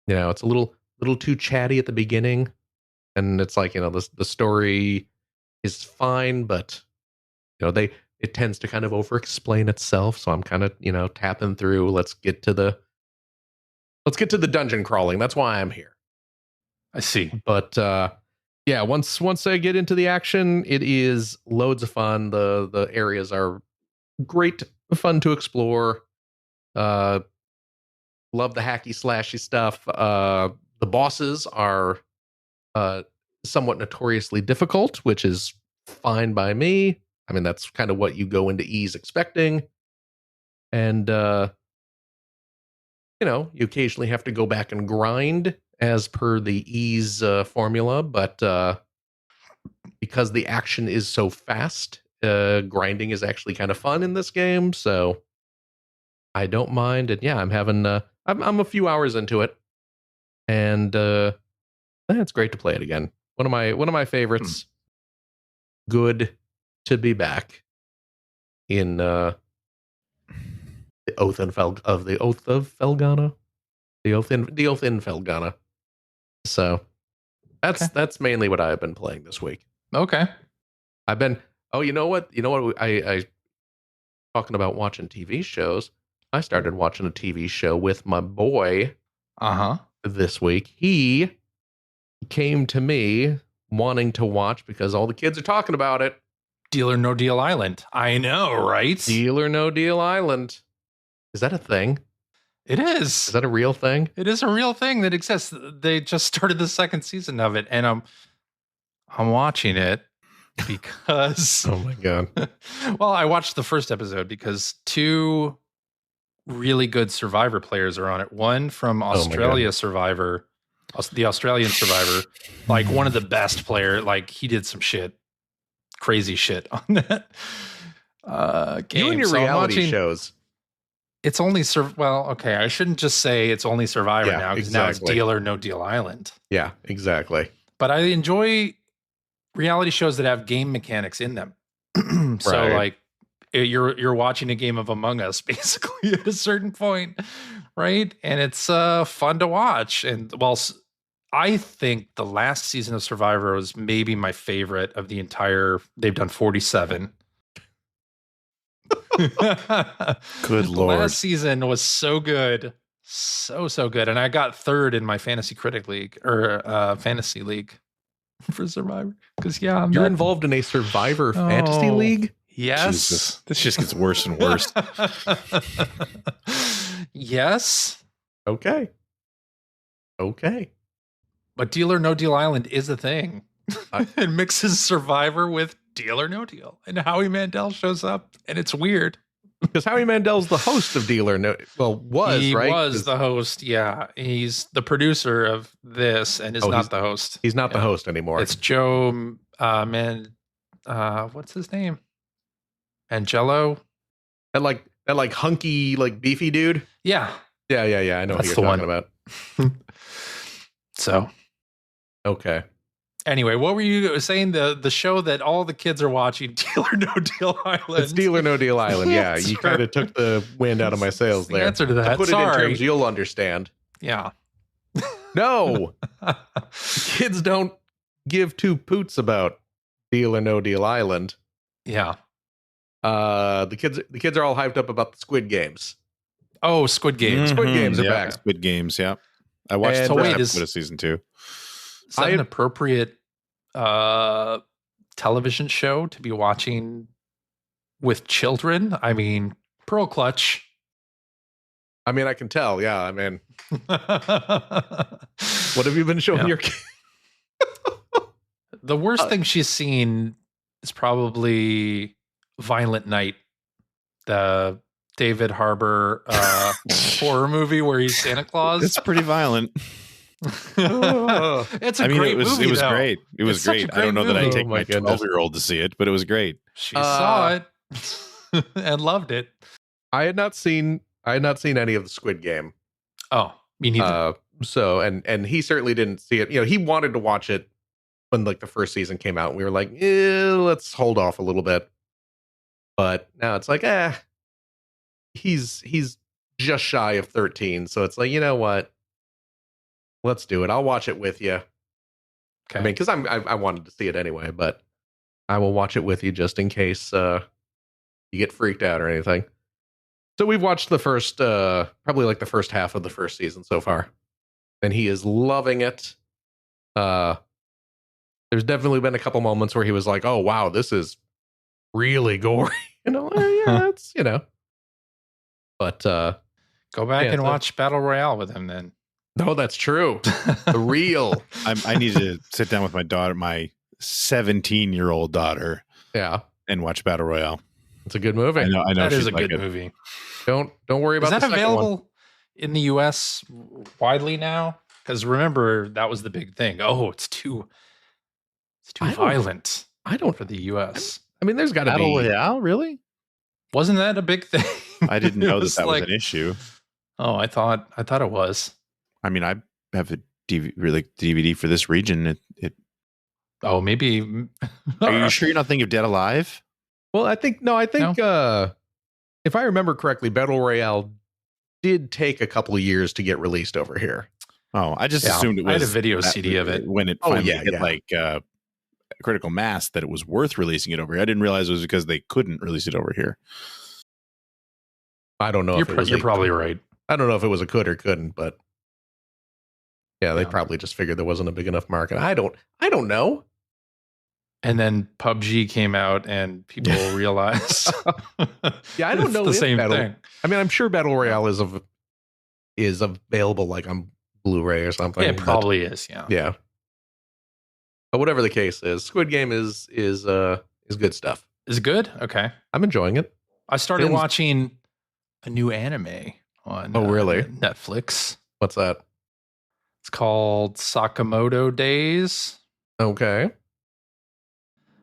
It's a little too chatty at the beginning, and it's like, the story is fine, but it tends to kind of over-explain itself. So I'm kind of, tapping through. Let's get to the dungeon crawling. That's why I'm here. I see. But once I get into the action, it is loads of fun. The areas are great fun to explore. Love the hacky slashy stuff. The bosses are somewhat notoriously difficult, which is fine by me. I mean, that's kind of what you go into Ease expecting. And, you occasionally have to go back and grind as per the Ease formula. But because the action is so fast, grinding is actually kind of fun in this game. So I don't mind. And I'm having, I'm a few hours into it. And it's great to play it again. One of my favorites. Good to be back in the Oath of Felghana. The Oath in Felghana. So that's mainly what I've been playing this week. Okay. I've been you know what I talking about watching TV shows. I started watching a TV show with my boy this week. He came to me wanting to watch because all the kids are talking about it. Deal or No Deal Island. I know, right? Deal or No Deal Island. Is that a thing? It is. Is that a real thing? It is a real thing that exists. They just started the second season of it, and I'm watching it because oh my god. Well, I watched the first episode because two really good Survivor players are on it. One from Australia Survivor, the Australian Survivor, like one of the best player. Like he did some crazy shit on that game. You and your reality shows. It's only okay. I shouldn't just say it's only Survivor now because now it's Deal or No Deal Island. Yeah, exactly. But I enjoy reality shows that have game mechanics in them. So like you're watching a game of Among Us basically at a certain point, right? And it's fun to watch. And I think the last season of Survivor was maybe my favorite of the entire. They've done 47. Good Lord. Last season was so good. So good. And I got third in my fantasy critic league or fantasy league for Survivor. Because you're involved in a Survivor fantasy league? Yes. Jesus. This just gets worse and worse. Yes. Okay. But Deal or No Deal Island is a thing. It mixes Survivor with Deal or No Deal. And Howie Mandel shows up, and it's weird. Because Howie Mandel's the host of Deal or No... Well, he was the host, yeah. He's the producer of this, and is not the host. He's not the host anymore. It's Joe... what's his name? and Jello. That hunky, beefy dude. Yeah. Yeah. I know That's who you're the talking one. about. So Okay. anyway, what were you saying? The show that all the kids are watching, Deal or No Deal Island. It's Deal or No Deal Island. Yeah, you Answer. kind of took the wind out of my sails The there. answer to that. To put it in Sorry. terms you'll understand. Yeah. No, kids don't give two poots about Deal or No Deal Island. Yeah. The kids are all hyped up about the Squid Games. Oh, Squid Games. Squid Games are yeah, back. Squid Games, yeah. I watched And, the wait, first is- episode of season 2. Is that an appropriate television show to be watching with children? I mean, Pearl Clutch. I mean, I can tell. Yeah, I mean, what have you been showing your kids? The worst thing she's seen is probably Violent Night, the David Harbour horror movie where he's Santa Claus. It's pretty violent. It's a great movie. It was though. great. It was It's such a great. I don't know great that I'd movie. take Oh my my goodness. 12-year-old to see it, but it was great. She saw it and loved it. I had not seen any of the Squid Game. Oh, me neither. So and he certainly didn't see it. You know, he wanted to watch it when the first season came out. We were like, let's hold off a little bit. But now it's like, he's just shy of 13, so it's like, you know what? Let's do it. I'll watch it with you. Okay. I mean, because I wanted to see it anyway, but I will watch it with you just in case you get freaked out or anything. So we've watched the first, probably the first half of the first season so far, and he is loving it. There's definitely been a couple moments where he was like, "Oh wow, this is really gory," yeah, it's But Go back yeah, and watch Battle Royale with him then. no, that's true. The real, I need to sit down with my daughter, my 17-year-old daughter, yeah, and watch Battle Royale. it's a good movie. I know. That is she'd a like good it. movie. Don't worry about Is that the second available one. in the US widely now? Because remember, that was the big thing. Oh, it's too I don't- violent I don't. for the US. I mean, there's got to Battle be. Royale, really? Wasn't that a big thing? I didn't It know was that was like- an issue. Oh, I thought it was. I mean, I have a DVD for this region. Oh, maybe. Are you sure you're not thinking of Dead Alive? Well, I think if I remember correctly, Battle Royale did take a couple of years to get released over here. Oh, I just Yeah, assumed it was. I had a video CD of it. when it Oh, finally yeah, hit yeah. critical mass, that it was worth releasing it over here. I didn't realize it was because they couldn't release it over here. I don't know if it was You're probably right. I don't know if it was a could or couldn't, but yeah, they Yeah. probably just figured there wasn't a big enough market. I don't know. And then PUBG came out, and people realized. Yeah, I don't it's know the if same Battle- thing. I mean, I'm sure Battle Royale is available on Blu-ray or something. It but- probably is. Yeah. yeah. But whatever the case is, Squid Game is good stuff. Is it good? Okay. I'm enjoying it. I started Finn's- watching a new anime on Oh, really? Netflix. What's that? It's called Sakamoto Days. Okay.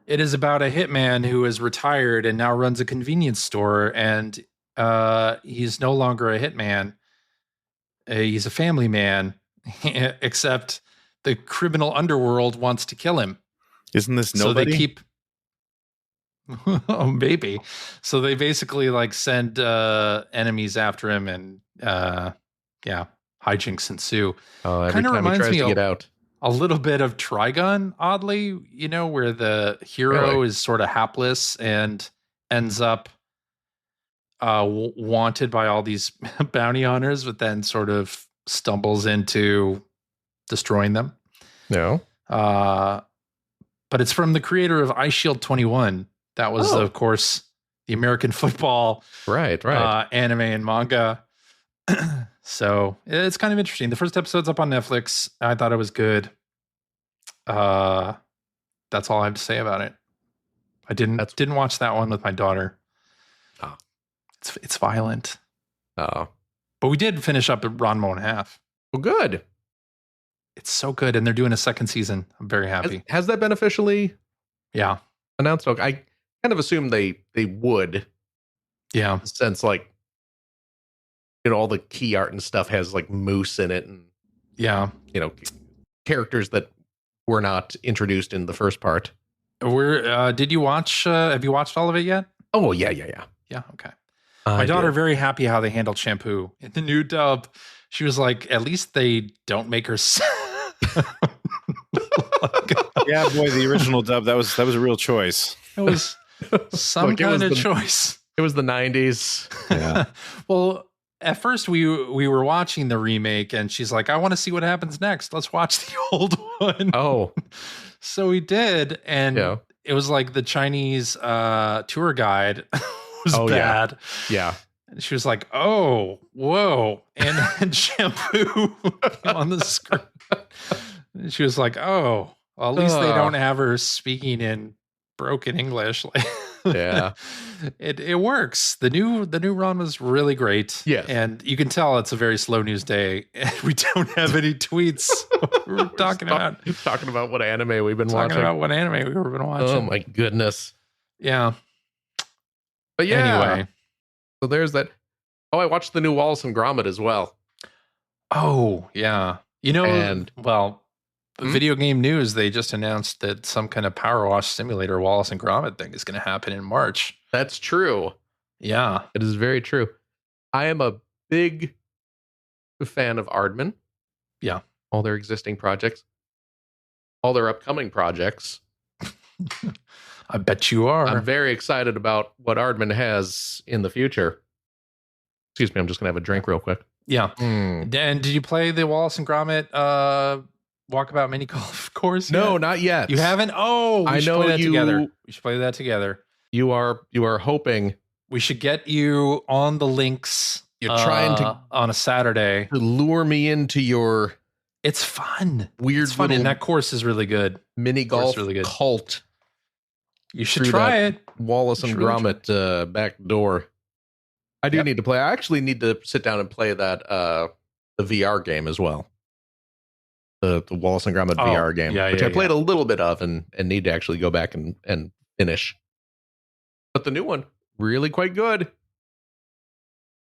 It is about a hitman who is retired and now runs a convenience store, and he's no longer a hitman. He's a family man, except the criminal underworld wants to kill him. Isn't this So nobody? they keep. Oh, maybe. So they basically send enemies after him, and hijinks ensue. Every Kinda time he reminds tries me to of- get out. A little bit of Trigun, oddly, where the hero Really? is sort of hapless and ends up wanted by all these bounty hunters, but then sort of stumbles into destroying them. No. But it's from the creator of Ice Shield 21. That was, Oh. of course, the American football Right. anime and manga. So it's kind of interesting. The first episode's up on Netflix. I thought it was good. That's all I have to say about it. I didn't watch that one with my daughter. Oh. It's violent. Oh. But we did finish up at Ranma and a half. Well, good. It's so good, and they're doing a second season. I'm very happy. Has that been officially Yeah. announced? Okay. kind of assumed they would, Yeah. since like all the key art and stuff has like moose in it, and Yeah. characters that were not introduced in the first part. Did you watch? Have you watched all of it yet? Oh yeah. Yeah. Okay. My daughter very happy how they handled Shampoo in the new dub. She was like, at least they don't make her. Yeah, boy, the original dub, that was a real choice. It was some kind of choice. It was the 90s. Yeah. Well, at first we were watching the remake, and she's like, I want to see what happens next. Let's watch the old one. Oh. So we did, and it was like the Chinese tour guide was bad. Yeah. And she was like, oh, whoa. And then Shampoo came on the screen. And she was like, oh, well, at least they don't have her speaking in broken English. Yeah. It works. The new run was really great. Yes. And you can tell it's a very slow news day. And we don't have any tweets. We're talking about what anime we've been watching. Talking about what anime we've been watching. Oh my goodness. Yeah. But yeah. Anyway. So there's that. Oh, I watched the new Wallace and Gromit as well. Oh, yeah. Video game news, they just announced that some kind of Power Wash Simulator Wallace and Gromit thing is going to happen in March. That's true. Yeah. It is very true. I am a big fan of Aardman. Yeah. All their existing projects. All their upcoming projects. I bet you are. I'm very excited about what Aardman has in the future. Excuse me, I'm just going to have a drink real quick. Yeah. And did you play the Wallace and Gromit Walkabout mini golf course? No, yet? not yet. You haven't? Oh, I know play that together. We should play that together. You are hoping. We should get you on the links. You're trying to on a Saturday to lure me into your. It's fun. Weird. It's fun, and that course is really good. Mini golf really good. Cult. You should try it. Wallace and Gromit back door. I do need to play. I actually need to sit down and play that the VR game as well. The Wallace and Gromit VR game, which I played a little bit of and need to actually go back and finish. But the new one, really quite good.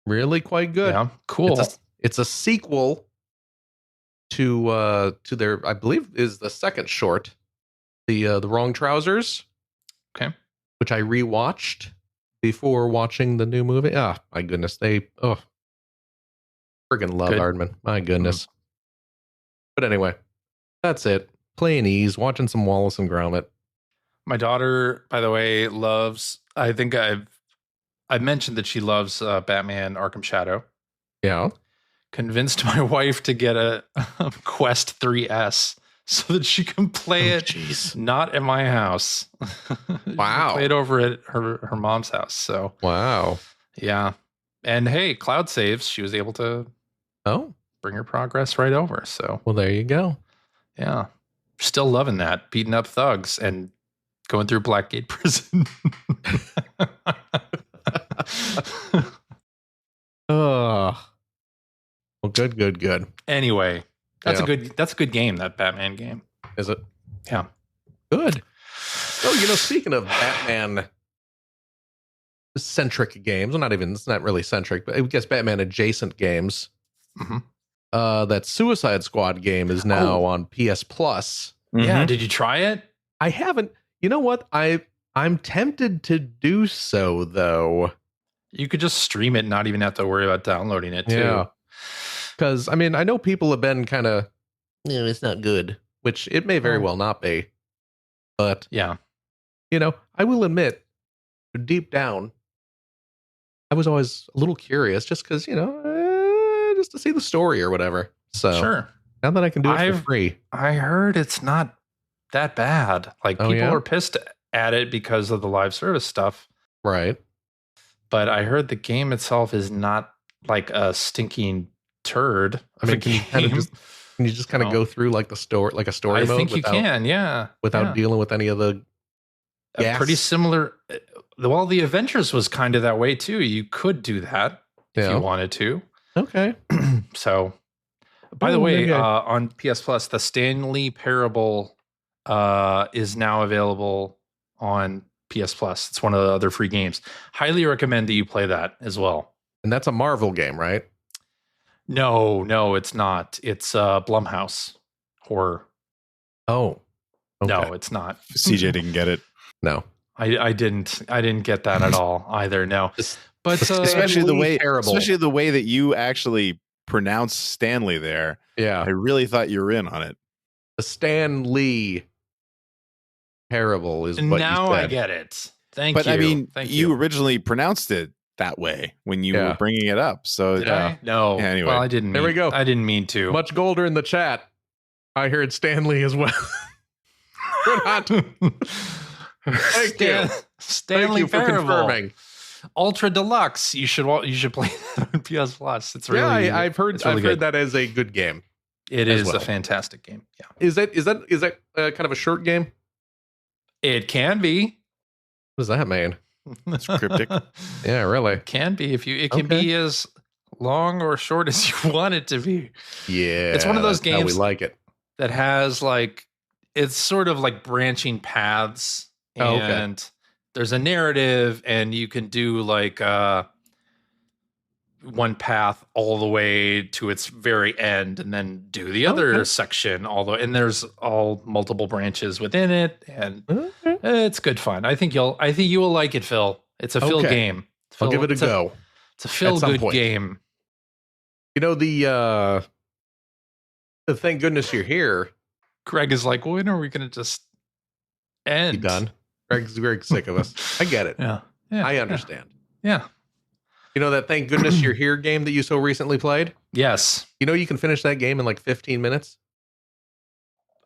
Really quite good. Yeah, cool. It's a sequel to their, I believe, is the second short, the Wrong Trousers. Okay. Which I rewatched before watching the new movie. Ah, my goodness. Friggin' love Aardman. My goodness. But anyway, that's it. Playing ease, watching some Wallace and Gromit. My daughter, by the way, loves, I think I've mentioned that she loves Batman Arkham Shadow. Yeah. Convinced my wife to get a Quest 3S so that she can play it not at my house. Wow. Play it over at her mom's house. So wow. Yeah. And hey, cloud saves. She was able to bring her progress right over. So well, there you go. Yeah. Still loving that. Beating up thugs and going through Blackgate prison. Well, good. Anyway. That's a good game, that Batman game. Is it? Yeah. Good. So, speaking of Batman centric games, well, it's not really centric, but I guess Batman adjacent games. Mm-hmm. That Suicide Squad game is now on PS Plus. Mm-hmm. Yeah. Did you try it? I haven't. You know what? I'm tempted to do so, though. You could just stream it and not even have to worry about downloading it, too. Yeah. Because, I know people have been kind of, it's not good, which it may very well not be. But, yeah, I will admit, deep down, I was always a little curious just because, just to see the story or whatever. So, sure. Now that I can do it for free. I heard it's not that bad. Like, people are pissed at it because of the live service stuff. Right. But I heard the game itself is not like a stinking turd. Can you just kind of go through like a story mode? I think you can, without dealing with any of the pretty similar. Well, the Avengers was kind of that way too. You could do that if you wanted to. Okay. So, by the way, on PS Plus, the Stanley Parable is now available on PS Plus. It's one of the other free games. Highly recommend that you play that as well. And that's a Marvel game, right? No, it's not. It's Blumhouse horror. Oh, okay. No, it's not. CJ didn't get it. No, I didn't get that at all either. No, but especially the way that you actually pronounce Stanley there. Yeah, I really thought you were in on it. The Stan Lee parable is what now you said. I get it. Thank but you. I mean, Thank you originally pronounced it that way when you were bringing it up. So Did I? No. Yeah, anyway, well, I didn't. There we go. I didn't mean to. Much Golder in the chat. I heard Stan Lee as well. We're not. Thank you. Stanley for Parable. confirming. Ultra Deluxe. You should play that on PS Plus. It's really. Yeah, I've heard. Really I've heard that as a good game. It is a fantastic game. Yeah. Is that kind of a short game? It can be. What does that mean? It's cryptic. Yeah, really. It can be it can be as long or short as you want it to be. Yeah, it's one of those games we like it that has like it's sort of like branching paths, and there's a narrative, and you can do like one path all the way to its very end, and then do the other section and there's all multiple branches within it, and it's good fun. I think you will like it, Phil. It's a Phil game. I'll give it a go. It's a Phil good game. You know, the thank goodness you're here. Greg is like, when are we going to just end? You done? Greg's sick of us. I get it. Yeah. I understand. Yeah. You know that thank goodness you're here game that you so recently played? Yes. You know you can finish that game in like 15 minutes?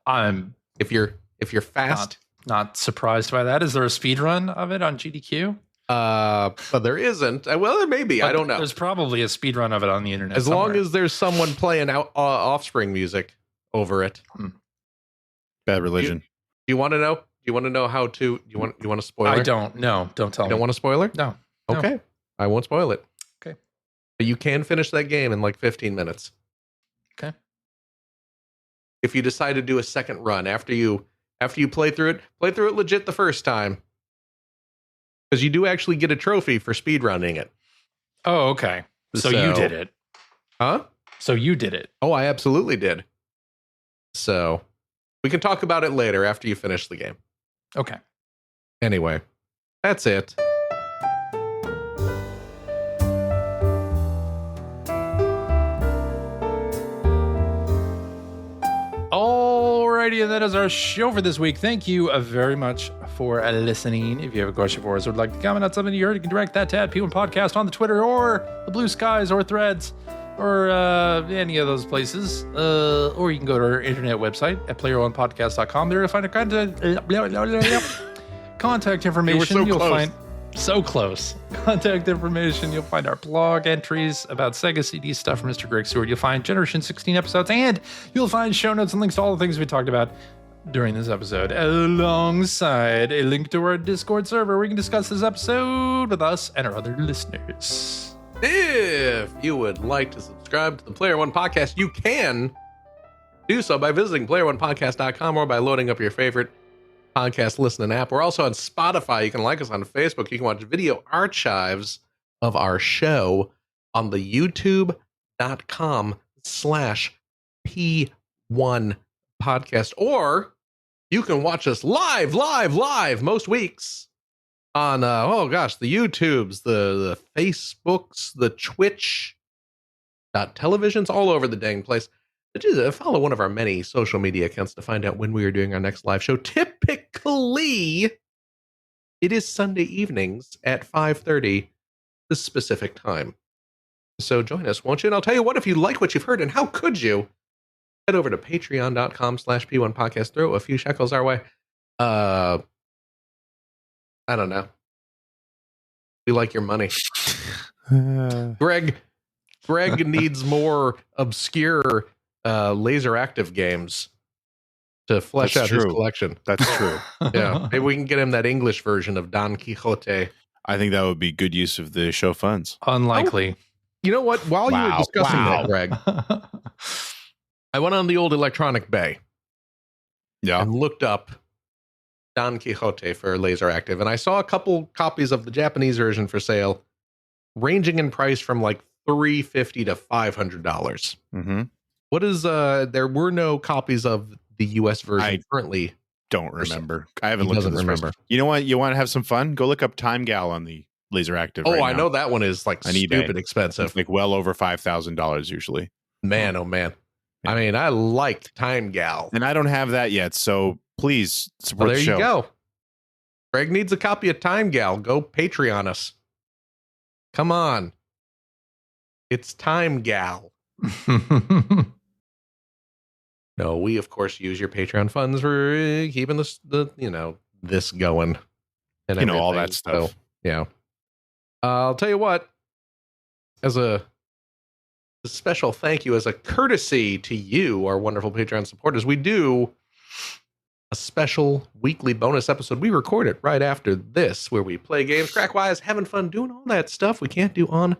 If you're fast. Not surprised by that. Is there a speed run of it on GDQ? But there isn't. Well, there may be. I don't know. There's probably a speed run of it on the internet. As long as there's someone playing Offspring music over it. Bad religion. Do you want to know? Do you want to know how to? Do you want a spoiler? I don't. No, don't tell me. You don't want a spoiler? No. Okay. No. I won't spoil it. Okay. But you can finish that game in like 15 minutes. Okay. If you decide to do a second run after you play through it legit the first time. Because you do actually get a trophy for speedrunning it. Oh, okay. So you did it. Huh? So you did it. Oh, I absolutely did. So we can talk about it later after you finish the game. Okay. Anyway, that's it. Alrighty, and that is our show for this week. Thank you very much for listening. If you have a question for us or would like to comment on something you heard, you can direct that to @P1 Podcast on the Twitter or the Blue Skies or Threads or any of those places. Or you can go to our internet website at player1podcast.com. There you'll find a contact information. You'll find so close. Contact information. You'll find our blog entries about Sega CD stuff from Mr. Greg Stewart. You'll find Generation 16 episodes, and you'll find show notes and links to all the things we talked about during this episode, alongside a link to our Discord server where you can discuss this episode with us and our other listeners. If you would like to subscribe to the Player One Podcast, you can do so by visiting player1podcast.com or by loading up your favorite podcast listening app. We're also on Spotify. You can like us on Facebook. You can watch video archives of our show on the youtube.com/P1 podcast, or you can watch us live most weeks on the YouTubes, the Facebooks, the Twitch televisions, all over the dang place. Just follow one of our many social media accounts to find out when we are doing our next live show. Typically, it is Sunday evenings at 5:30, the specific time. So join us, won't you? And I'll tell you what, if you like what you've heard, and how could you, head over to patreon.com/P1 podcast. Throw a few shekels our way. I don't know. We like your money. Greg needs more obscure laser active games to flesh out his collection. That's true. Yeah, maybe we can get him that English version of Don Quixote. I think that would be good use of the show funds. Unlikely. You know what? While you were discussing that, Greg, I went on the old Electronic Bay. Yeah. And looked up Don Quixote for Laser Active, and I saw a couple copies of the Japanese version for sale, ranging in price from like $350 to $500. Mm-hmm. What is there were no copies of the US version currently. Don't remember. I haven't He looked at doesn't this remember. first. You know what? You want to have some fun? Go look up Time Gal on the Laser Active. Oh, right I now. know that one is like On eBay. stupid expensive. It's like well over $5,000 usually. Man, oh man. Yeah. I mean, I like Time Gal. And I don't have that yet, so please support Well, there the show. you go. Greg needs a copy of Time Gal. Go Patreon us. Come on. It's Time Gal. No, we of course use your Patreon funds for keeping this going and all that everything. stuff. So, yeah. I'll tell you what. As a special thank you, as a courtesy to you, our wonderful Patreon supporters, we do a special weekly bonus episode. We record it right after this, where we play games, crack-wise, having fun, doing all that stuff we can't do on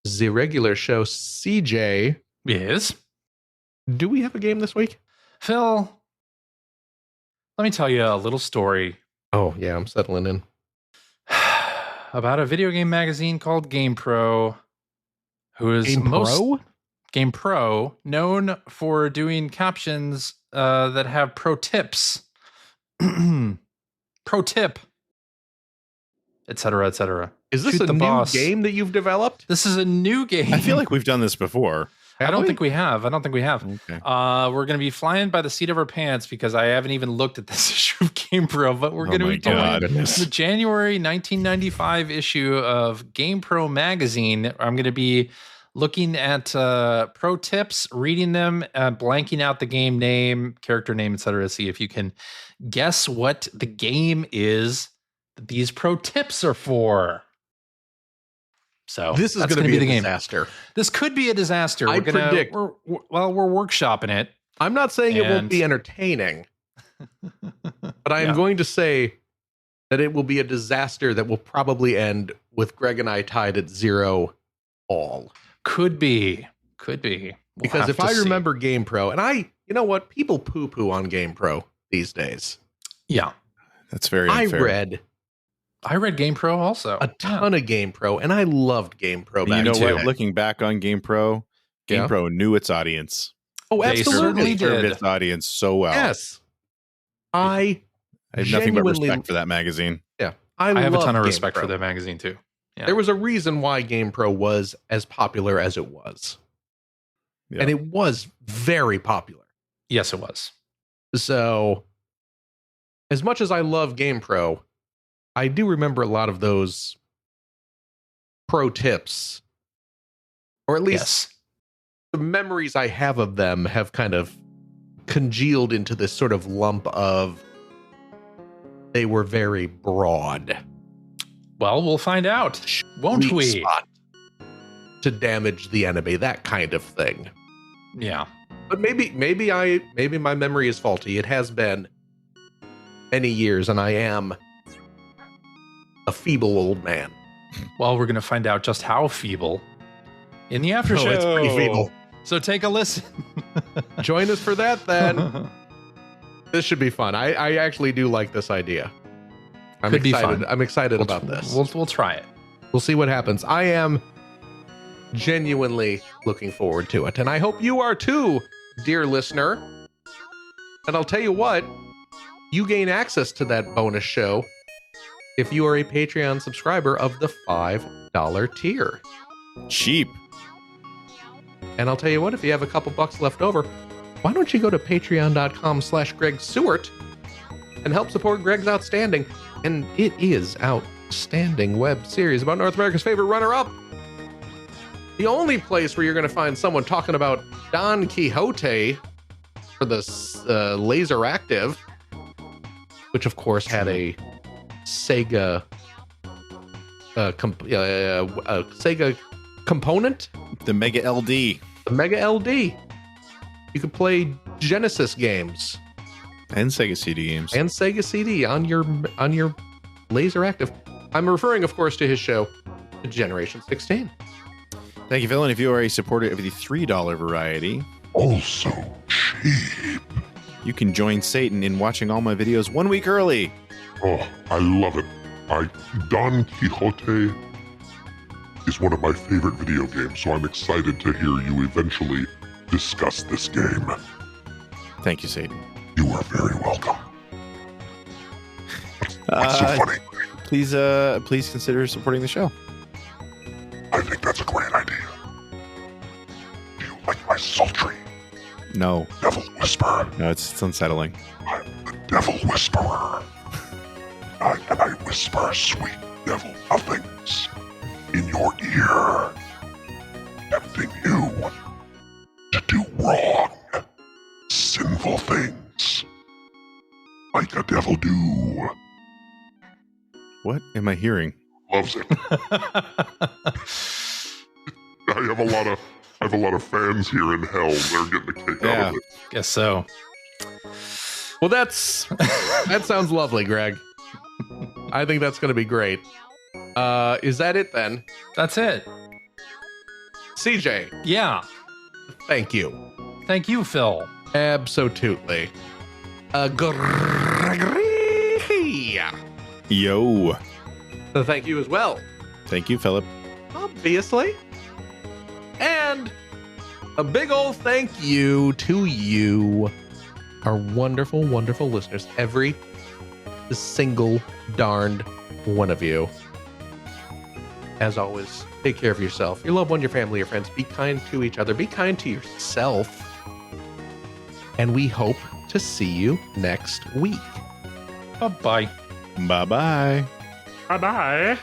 the regular show. CJ, Yes. do we have a game this week? Phil, let me tell you a little story Oh, yeah, I'm settling in. about a video game magazine called GamePro, who is GamePro, known for doing captions that have pro tips, pro tip, etc., etc. Is this Shoot a the new boss. game that you've developed? This is a new game. I feel like we've done this before. I don't think we have. Okay. We're going to be flying by the seat of our pants because I haven't even looked at this issue of GamePro, but we're going to my be doing God. the January 1995 issue of GamePro magazine. I'm going to be looking at pro tips, reading them, blanking out the game name, character name, etc. See if you can guess what the game is that these pro tips are for. So This is that's going to be the a game. disaster. This could be a disaster. I We're predict- we're workshopping it. I'm not saying it won't And- be entertaining, but I am Yeah. going to say that it will be a disaster that will probably end with Greg and I tied at 0 all. Could be. We'll Because have if to I see. remember GamePro, and you know what? People poo-poo on GamePro these days. Yeah, That's very I unfair. I read GamePro also. a ton of GamePro, and I loved GamePro And back you know too. what? Looking back on GamePro, Yeah. GamePro knew its audience. Oh, They certainly absolutely. did. Served its audience so well. Yes. I I have nothing but genuinely- respect for that magazine. yeah. I have a love ton of respect GamePro. for that magazine too. Yeah. There was a reason why GamePro was as popular as it was. Yeah. And it was very popular. Yes, it was. So, as much as I love GamePro, I do remember a lot of those pro tips, or at least Yes. the memories I have of them have kind of congealed into this sort of lump of they were very broad. Well, we'll find out, won't Weak we? spot to damage the enemy, that kind of thing. Yeah. But maybe my memory is faulty. It has been many years, and I am a feeble old man. Well, we're going to find out just how feeble in the after Oh, show. it's pretty feeble. So take a listen. Join us for that then. This should be fun. I actually do like this idea. I'm Could be excited. fun. I'm excited about this. We'll try it. We'll see what happens. I am genuinely looking forward to it. And I hope you are too, dear listener. And I'll tell you what, you gain access to that bonus show if you are a Patreon subscriber of the $5 tier. Cheap. And I'll tell you what, if you have a couple bucks left over, why don't you go to patreon.com/Greg Seward and help support Greg's Outstanding. And it is outstanding web series about North America's favorite runner-up. The only place where you're going to find someone talking about Don Quixote for the Laser Active, which of course had a Sega Sega component, The Mega LD the Mega LD. You could play Genesis games and Sega CD games. and Sega CD on your Laser Active. I'm referring, of course, to his show, Generation 16. Thank you, Phil. And if you are a supporter of the $3 variety, Also cheap. you can join Satan in watching all my videos 1 week early. Oh, I love it. Don Quixote is one of my favorite video games, so I'm excited to hear you eventually discuss this game. Thank you, Satan. You are very welcome. What's so funny? Please consider supporting the show. I think that's a great idea. Do you like my sultry No, devil whisper? no, it's unsettling. I'm the devil whisperer. And I whisper sweet devil nothings in your ear, tempting you to do wrong, sinful things, like a devil do. What am I hearing? Loves it. I have a lot of fans here in hell. They're getting a kick out of it. Guess so. Well, that sounds lovely, Greg. I think that's going to be great. Is that it then? That's it. CJ, Yeah. thank you. Thank you, Phil. Absolutely. Gregory. Yo. Thank you as well. Thank you, Philip. Obviously. And a big old thank you to you, our wonderful, wonderful listeners. Every single darned one of you. As always, take care of yourself, your loved one, your family, your friends. Be kind to each other. Be kind to yourself. And we hope to see you next week. Bye-bye. Bye-bye. Bye-bye.